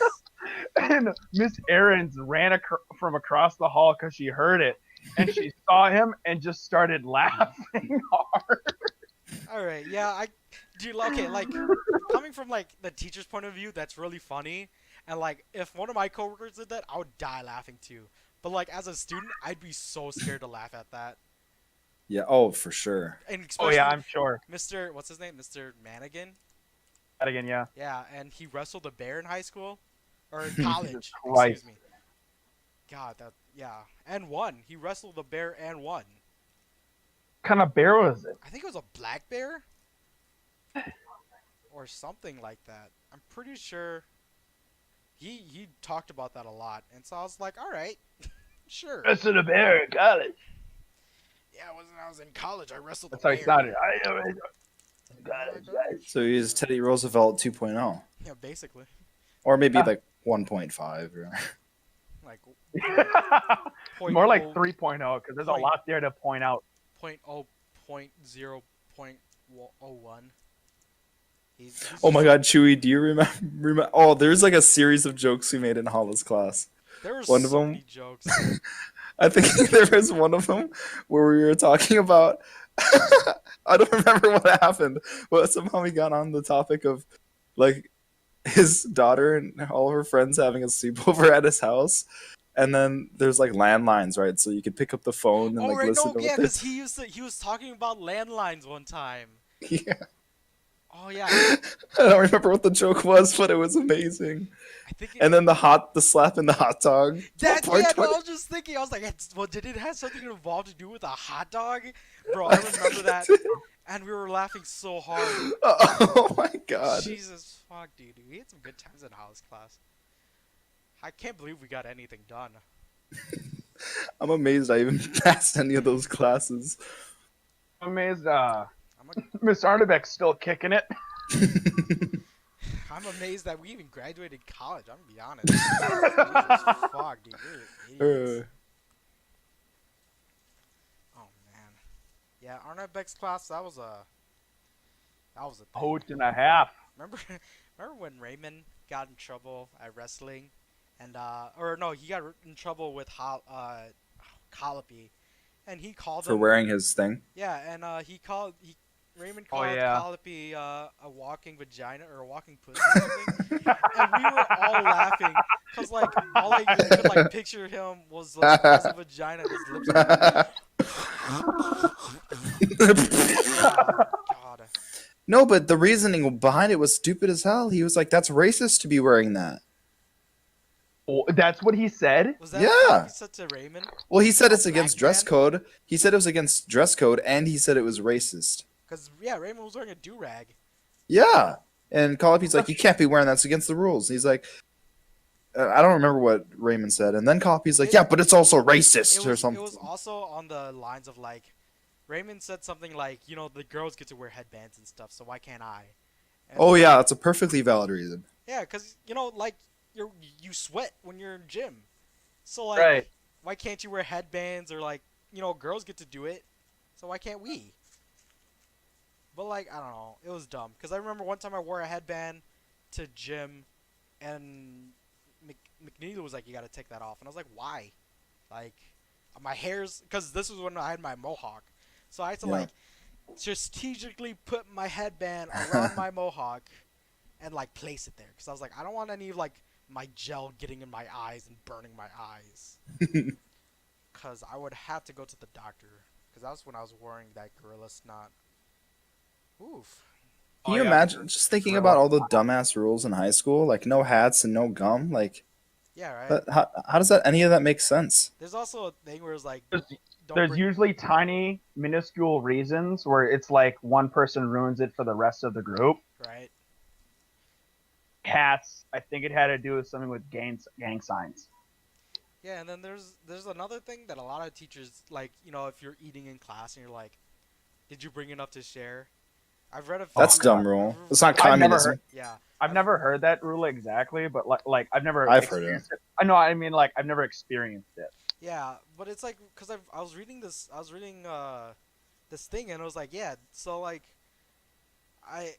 And Miss Aarons ran from across the hall because she heard it, and she saw him and just started laughing hard. All right, yeah, dude, okay, like, coming from, like, the teacher's point of view, that's really funny. And, like, if one of my coworkers did that, I would die laughing too. But, like, as a student, I'd be so scared to laugh at that. Yeah, oh for sure. And Oh yeah, especially I'm sure. Mr. What's his name? Mr. Mannequin? Madigan, yeah. Yeah, and he wrestled a bear in high school. Or in college, Christ. excuse me. God, yeah. And won. He wrestled a bear and won. What kind of bear was it? I think it was a black bear? Or something like that. I'm pretty sure he talked about that a lot. And so I was like, alright, sure. Wrestled a bear in college. Yeah, when I was in college, I wrestled That's a how bear. he sounded. So he's Teddy Roosevelt 2.0, Yeah, basically. or maybe like 1.5. Or... Like, More like 0.0 3.0 because there's a lot there to point out. 0.0.01. He's Oh my just- god, Chewy, do you remember? Oh, there's like a series of jokes we made in Hala's class. There were One of so them- many jokes. I think there was one of them where we were talking about. I don't remember what happened, but somehow we got on the topic of like his daughter and all of her friends having a sleepover at his house. And then there's like landlines, right? So you could pick up the phone and Oh like right, listen no, to yeah, what because he was talking about landlines one time. Yeah. Oh yeah, I don't remember what the joke was, but it was amazing. I think. And then the slap in the hot dog. That Part yeah, no, 20. I was just thinking. I was like, well, did it have something involved to do with a hot dog, bro? I remember that, and we were laughing so hard. Oh my god. Jesus fuck, dude, we had some good times in house class. I can't believe we got anything done. I'm amazed I even passed any of those classes. I'm amazed. I'm Miss Arnebeck's still kicking it. I'm amazed that we even graduated college. I'm gonna be honest. Jesus fuck, dude, we're idiots. Oh man, yeah, Arnett Beck's class. That was a thing. Hoot and a half. Remember, remember when Raymond got in trouble at wrestling, and or no, he got in trouble with Colopy, and he called For him. wearing his thing. Yeah, and Raymond Oh, called yeah. Colopy a walking vagina or a walking pussy or something, and we were all laughing because like all I could like picture him was like as a vagina, and his lips. God. No, but the reasoning behind it was stupid as hell. He was like, "That's racist to be wearing that." Oh, that's what he said. Was that Yeah. what he said to Raymond? Well, he said A it's against black dress man? code. He said it was against dress code, and he said it was racist. Because yeah, Raymond was wearing a do rag. Yeah, and Colopy's like, "You can't be wearing that. It's against the rules." He's like, "I don't remember what Raymond said." And then Colopy's like, "Yeah, but it's also racist or something." It was also on the lines of like, Raymond said something like, you know, the girls get to wear headbands and stuff, so why can't I? And Oh yeah, that's a perfectly valid reason. yeah, because you know, like you sweat when you're in gym, so like, Right. why can't you wear headbands or like, you know, girls get to do it, so why can't we? But like, I don't know, it was dumb because I remember one time I wore a headband to gym, and McNeely was like, "You got to take that off," and I was like, "Why?" Like, my hair's because this was when I had my mohawk, so I had to Yeah. like strategically put my headband around my mohawk and like place it there because I was like, I don't want any of like my gel getting in my eyes and burning my eyes. Cause I would have to go to the doctor. Cause that was when I was wearing that gorilla snot. Oof. Can Oh you yeah, imagine just thinking about gorilla. all the dumbass rules in high school, like no hats and no gum? Like, Yeah, right. that, how does that any of that make sense? There's also a thing where it's like, There's, don't there's bring. usually tiny, minuscule reasons where it's like one person ruins it for the rest of the group. Right. Hats, I think it had to do with something with gang signs. Yeah, and then there's another thing that a lot of teachers like. If you're eating in class and you're like, did you bring enough to share? I've read a Oh That's few. god, dumb rule. It's not I've never heard. communism. Yeah, I've I've never heard that rule exactly, but like I've never I've heard it. experienced it. I know. I mean, like I've never experienced it. yeah, but it's like because I was reading this. I was reading this thing and it was like, yeah, so like I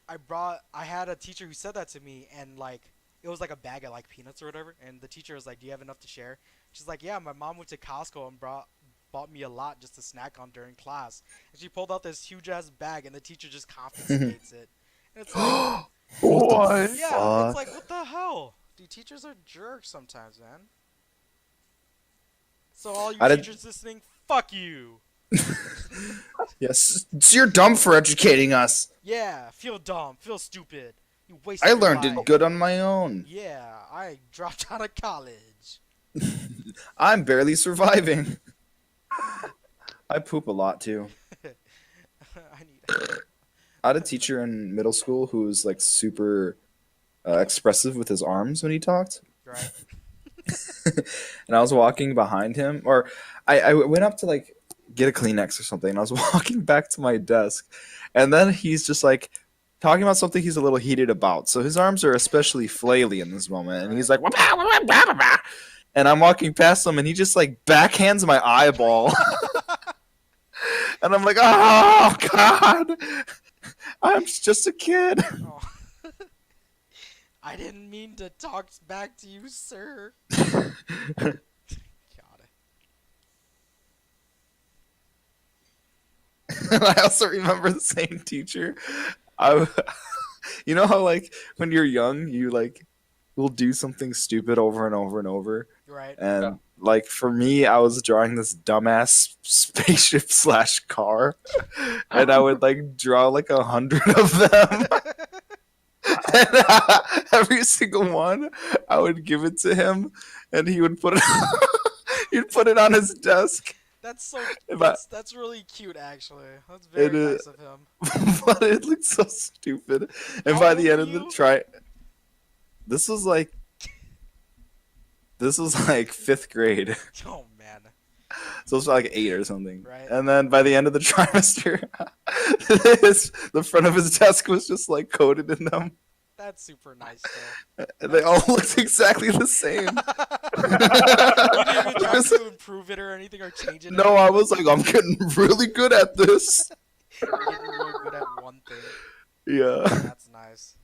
had a teacher who said that to me, and like it was like a bag of like peanuts or whatever, and the teacher was like, do you have enough to share? She's like, yeah, my mom went to Costco and bought me a lot just to snack on during class, and she pulled out this huge ass bag, and the teacher just confiscates it, and it's like, What the What? yeah, it's fuck? like, what the hell? Dude, teachers are jerks sometimes, man. So all you I did. teachers listening, fuck you. Yes, so you're dumb for educating us. Yeah, feel dumb, feel stupid. You I wasted your learned life. it good on my own. Yeah, I dropped out of college. I'm barely surviving. I poop a lot too. I need. I had a teacher in middle school who was like super expressive with his arms when he talked. Right. And I was walking behind him, or I went up to like get a Kleenex or something, and I was walking back to my desk, and then he's just like talking about something he's a little heated about. So his arms are especially flaily in this moment, and he's like, "Wah, wah, wah, wah, wah, wah." And I'm walking past him, and he just like backhands my eyeball, and I'm like, "Oh God, I'm just a kid." Oh. I didn't mean to talk back to you, sir. God. And I also remember the same teacher. I, you know how like when you're young, you like will do something stupid over and over and over, Right. and Yeah. like for me, I was drawing this dumbass spaceship slash car, and I would like draw like 100 of them, and every single one, I would give it to him, and he would put it. He'd put it on his desk. That's so. If I, That's really cute, actually. That's it very nice of him. but it looked so stupid. And How by old the end were of the you? try, this was like fifth grade, Oh man. so it was like 8 or something. Right. And then by the end of the trimester, the front of his desk was just like coated in them, That's super nice, though. and they all looked exactly the same. You didn't even I try was- to improve it or anything or change it. no, I was like, I'm getting really good at this. You're getting really good at one thing. Yeah. That's nice.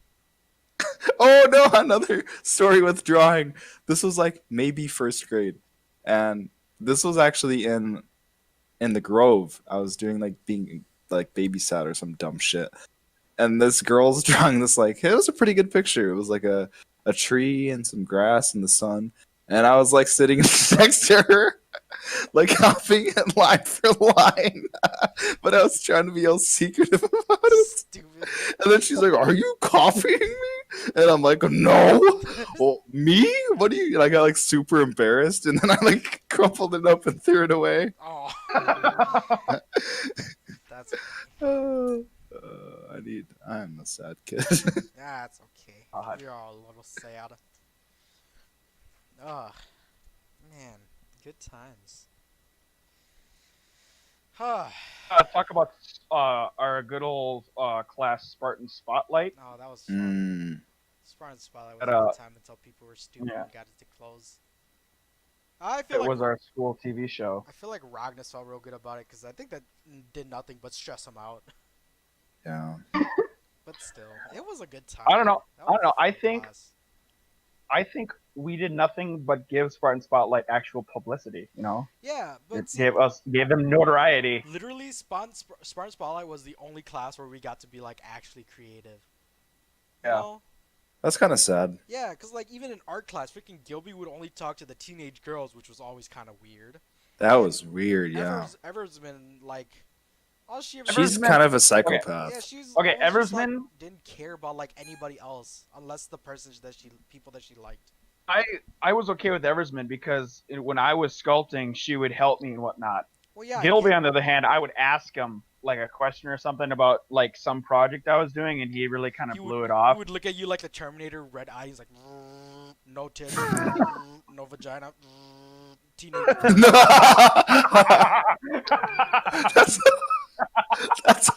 Oh no, another story with drawing. This was like maybe first grade, and this was actually in the Grove. I was doing like being like babysat or some dumb shit, and this girl's drawing this like it was a pretty good picture. It was like a tree and some grass in the sun, and I was like sitting next to her, like copying it line for line, but I was trying to be all secretive about it. Stupid. And then she's like, "Are you copying me?" And I'm like, "No." Well, me? What do you? And I got like super embarrassed, and then I like crumpled it up and threw it away. Oh. That's I'm a sad kid. that's okay. God. You're all a little sad. Ugh. Man, good times. Huh. Talk about our good old class Spartan Spotlight. Oh, that was fun. Mm. Spartan Spotlight was But, a good time until people were stupid yeah. and got it to close. I feel It like was our school TV show. I feel like Ragnar felt real good about it because I think that did nothing but stress him out. Yeah. But still, it was a good time. I don't know. That I don't was know. a fun class. I think we did nothing but give Spartan Spotlight actual publicity. You know, Yeah, but it see, gave them notoriety. literally, Spartan Spotlight was the only class where we got to be like actually creative. You Yeah. know? That's kind of sad. Yeah, because like even in art class, freaking Gilby would only talk to the teenage girls, which was always kind of weird. That was weird. Yeah, Ever's been like all she ever she's Eversman. kind of a Okay. yeah, psychopath. she's Okay. always just like Eversman. didn't care about like anybody else unless the person that she people that she liked. I I was okay with Eversman because when I was sculpting, she would help me and whatnot. Well, yeah, Gilby, on the other hand, I would ask him like a question or something about like some project I was doing, and he really kind of blew it he off. would look at you like the Terminator, red eyes, like no tits, no vagina, teenage. that's that's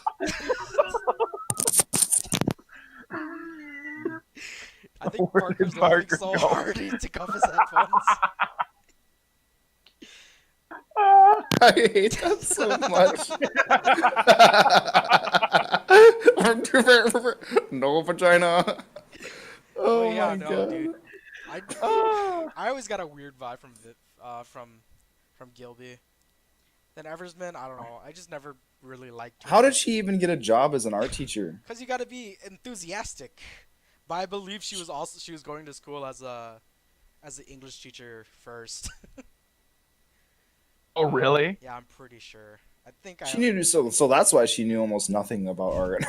I think Where did Parker's laughing Parker so go? hard he took off his headphones. I hate that so much. No vagina. But Oh yeah, my no, dude. god. I Ah. I always got a weird vibe from Gilby. Then Eversman, I don't know. I just never really liked her. How did she even get a job as an art teacher? Because you got to be enthusiastic. But I believe she was going to school as an English teacher first. Oh, really? Yeah, I'm pretty sure. I think She knew so that's why she knew almost nothing about art.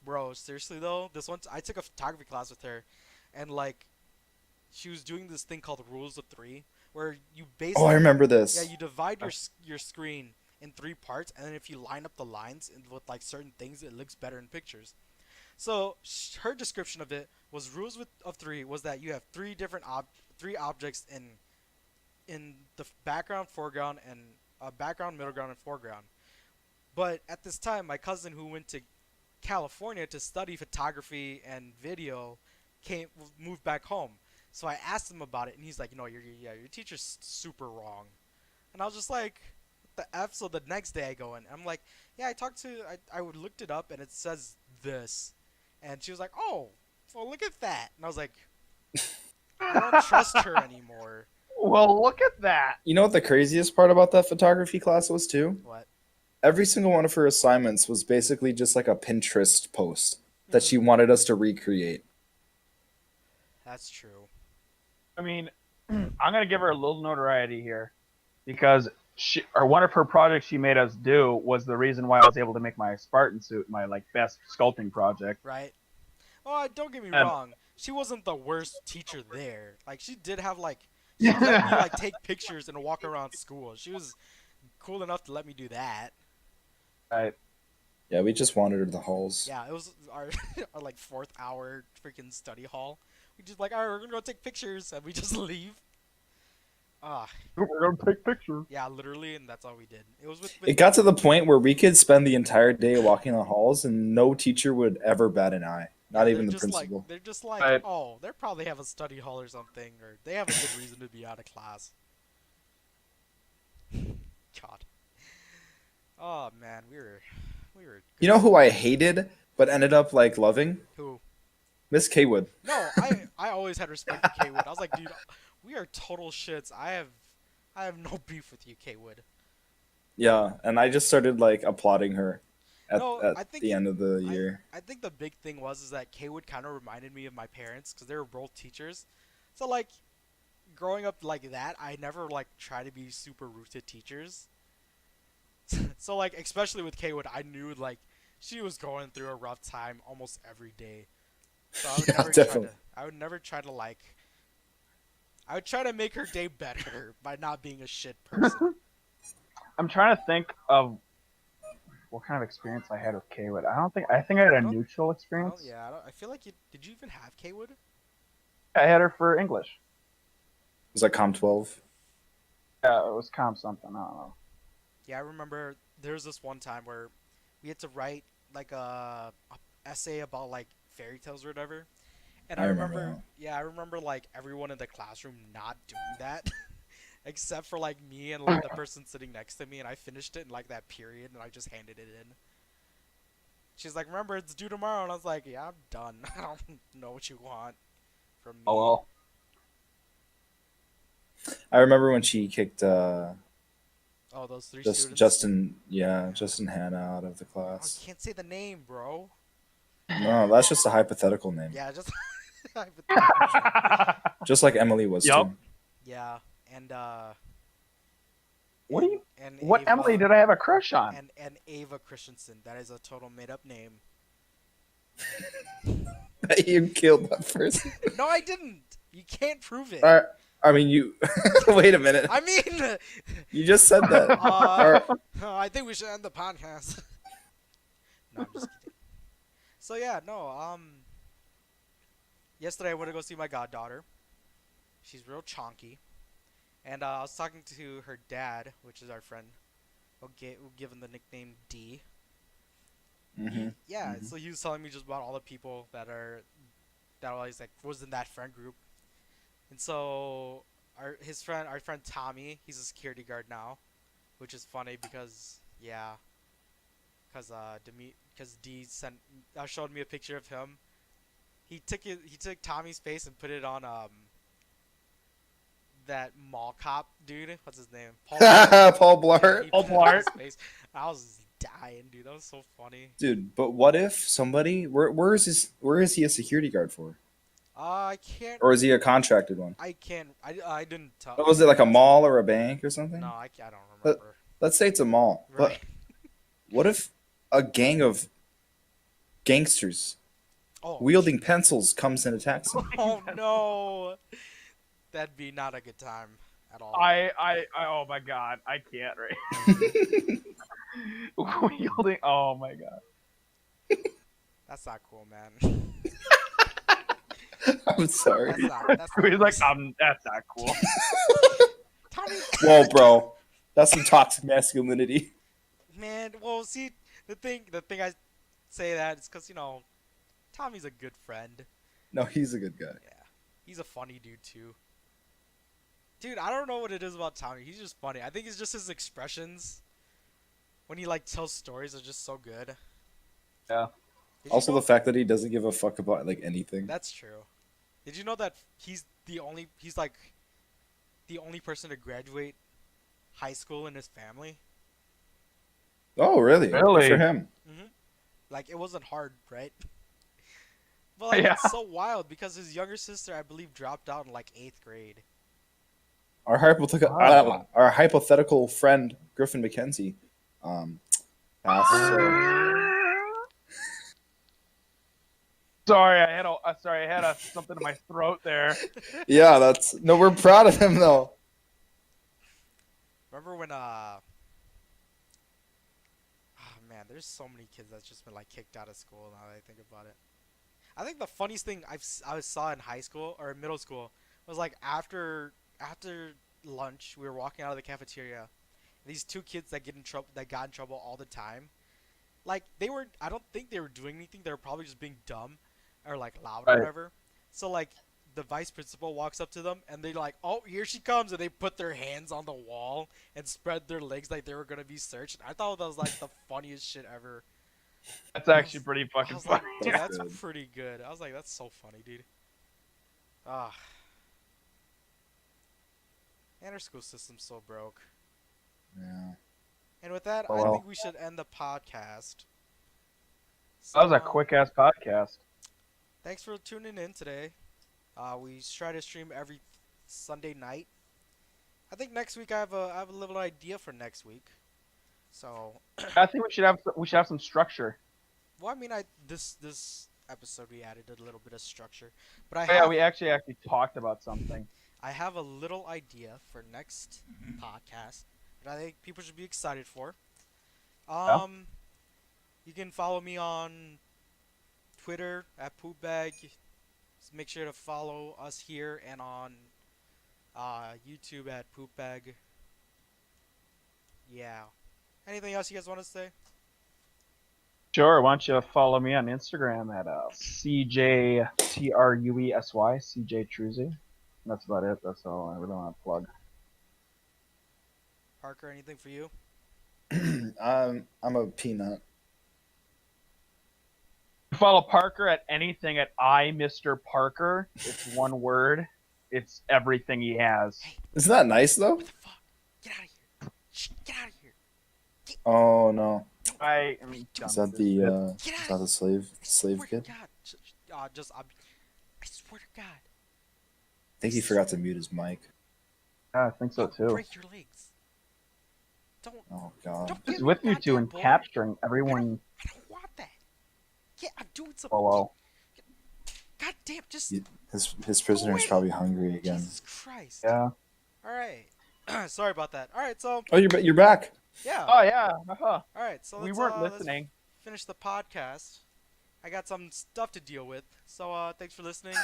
bro, seriously though, this one I took a photography class with her, and like, she was doing this thing called Rules of Three, where you Oh, I basically, remember yeah, this. you divide your screen in three parts, and then if you line up the lines with like certain things, it looks better in pictures. So her description of it was of three was that you have three objects in the background, foreground, and background, middle ground, and foreground. But at this time, my cousin who went to California to study photography and video came moved back home. So I asked him about it, and he's like, "No, your teacher's super wrong." And I was just like, "What the f?" So the next day I go in, I'm like, "Yeah, I looked it up, and it says this," and she was like, "Oh, well, look at that," and I was like, "I don't trust her anymore." Well, look at that. You know what the craziest part about that photography class was too? What? Every single one of her assignments was basically just like a Pinterest post that she Hmm, wanted us to recreate. that's true. I mean, I'm gonna give her a little notoriety here because one of her projects she made us do was the reason why I was able to make my Spartan suit, my like best sculpting project. Right? Oh, don't get me And wrong. She wasn't the worst teacher there. Like she did have like she let me like take pictures and walk around school. She was cool enough to let me do that. I, Yeah, we just wandered the halls. Yeah, it was our our like fourth hour freaking study hall. We just like, all right, we're gonna go take pictures, and we just leave. Ah, we're gonna take pictures. yeah, literally, and that's all we did. It was with It got to the point where we could spend the entire day walking the halls and no teacher would ever bat an eye. yeah, Not even the principal. they're just like, I, oh, they probably have a study hall or something, or they have a good reason to be out of class. God. Oh man, we were You good. know who I hated but ended up like loving? Who? Miss Kaywood. No, I always had respect for K Wood. I was like, dude, we are total shits. I have no beef with you, K Wood. Yeah, and I just started like applauding her No, at I think the end of the I year. I think the big thing was is that K Wood kind of reminded me of my parents because they were both teachers. So like growing up like that, I never like try to be super rude to teachers. So like especially with K Wood, I knew like she was going through a rough time almost every day. So Yeah, definitely. I would never try to like I would try to make her day better by not being a shit person. I'm trying to think of what kind of experience I had with Kaywood. I think I had a I don't neutral experience. I feel like you did you even have K Wood? I had her for English. It was like Com 12. Yeah, it was comp something. I don't know. Yeah, I remember there was this one time where we had to write like a essay about like fairy tales or whatever. And I remember that. yeah, I remember like everyone in the classroom not doing that, except for like me and like the person sitting next to me, and I finished it in like that period, and I just handed it in. She's like, "Remember, it's due tomorrow," and I was like, "Yeah, I'm done. I don't know what you want from Oh me." well. I remember when she kicked Oh, those three just students. yeah, Yeah. Justin Hannah out of the Oh, you class. can't say the name, bro. No, that's just a hypothetical name. Yeah, just. Just like Emily was Yup. too. Yeah, and What do you? and What Emily Ava did I have a crush on? and Ava Christensen. That is a total made up name. You killed that person. No, I didn't. You can't prove it. I mean, you. Wait a minute. I mean, You just said that. Or, I think we should end the podcast. No, I'm just kidding. So yeah, no. Yesterday I went to go see my goddaughter. She's real chonky, and I was talking to her dad, which is our friend. We'll give him the nickname D. Yeah, so he was telling me just about all the people that always like was in that friend group, and so our friend Tommy, he's a security guard now, which is funny because yeah, because D showed me a picture of him. He took Tommy's face and put it on that mall cop dude. What's his name? Paul Blart. Paul Yeah, Blart. he Paul put it on Blart. his face. I was dying, dude. That was so funny. Dude, but what if somebody where is he a security guard for? I can't. Or is he a contracted one? I can't. I didn't tell. What I was it, didn't like a ask mall him. or a bank or something? No, I don't Let, remember. let's say it's a mall. Right. But what if a gang of gangsters Oh. wielding pencils comes and attacks him? Oh no. That'd be not a good time at all. Oh my god, I can't right. Wielding. Oh my god. That's not cool, man. I'm sorry. That's not He's like, nice. that's not cool. Tommy. Whoa, bro. That's some toxic masculinity. Man, well, see, the thing I say that is because Tommy's a good friend. No, he's a good guy. Yeah, he's a funny dude too. Dude, I don't know what it is about Tommy. He's just funny. I think it's just his expressions when he like tells stories are just so good. Yeah. Did you Also, know- the fact that he doesn't give a fuck about like anything. That's true. Did you know that he's like the only person to graduate high school in his family? Oh, really? Really? Good for him. Like it wasn't hard, right? But like Yeah. it's so wild because his younger sister, I believe, dropped out in like 8th grade. Our hypothetical, Wow. our hypothetical friend Griffin McKenzie, passed. Sorry, I had something in my throat there. Yeah, we're proud of him though. Remember when oh man, there's so many kids that's just been like kicked out of school now that I think about it. I think the funniest thing I saw in high school or middle school was like after lunch we were walking out of the cafeteria. These two kids that got in trouble all the time. Like I don't think they were doing anything. They were probably just being dumb or like loud or Right. whatever. So like the vice principal walks up to them and they're like, "Oh, here she comes!" and they put their hands on the wall and spread their legs like they were gonna be searched. I thought that was like the funniest shit ever. That's actually pretty I fucking was like, funny. dude, That's that's good. pretty good. I was like, that's so funny, dude. Ah, and our school system's so broke. Yeah. And with that, Oh, I well. think we should end the podcast. That was a So, quick ass podcast. Thanks for tuning in today. We try to stream every Sunday night. I think next week I have a little idea for next week. So, I think we should have some structure. well, I mean, this episode we added a little bit of structure, but I Oh, yeah, have we actually talked about something. I have a little idea for next podcast that I think people should be excited for. You can follow me on Twitter at poopbag. Just make sure to follow us here and on YouTube at poopbag. Yeah. Anything else you guys want to say? Sure. Why don't you follow me on Instagram at CJTruesy, CJ Truesy. That's about it. That's all I really want to plug. Parker, anything for you? I'm a peanut. Follow Parker at anything at Mr. Parker. It's one word. It's everything he has. Isn't that nice though? What the fuck? Get out of here! Shh, get out of here! Oh no. I am Is done that with this shit. the Get is out that of the slave swear kid? to God. I swear to God. I think he forgot to mute his mic. Yeah, I think so I'll too. break your legs. Don't Oh God. don't Just give me with a you two goddamn and board. capturing everyone. I don't want that. Yeah, I'm doing some. Oh well. God damn, just His go prisoner is away. probably hungry again. Jesus Christ. Yeah. All right. Sorry about that. All right, so Oh, you're back. yeah. Oh yeah. Uh-huh. All right, so We let's weren't let's listening. finish the podcast. I got some stuff to deal with. So thanks for listening.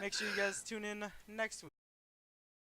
Make sure you guys tune in next week.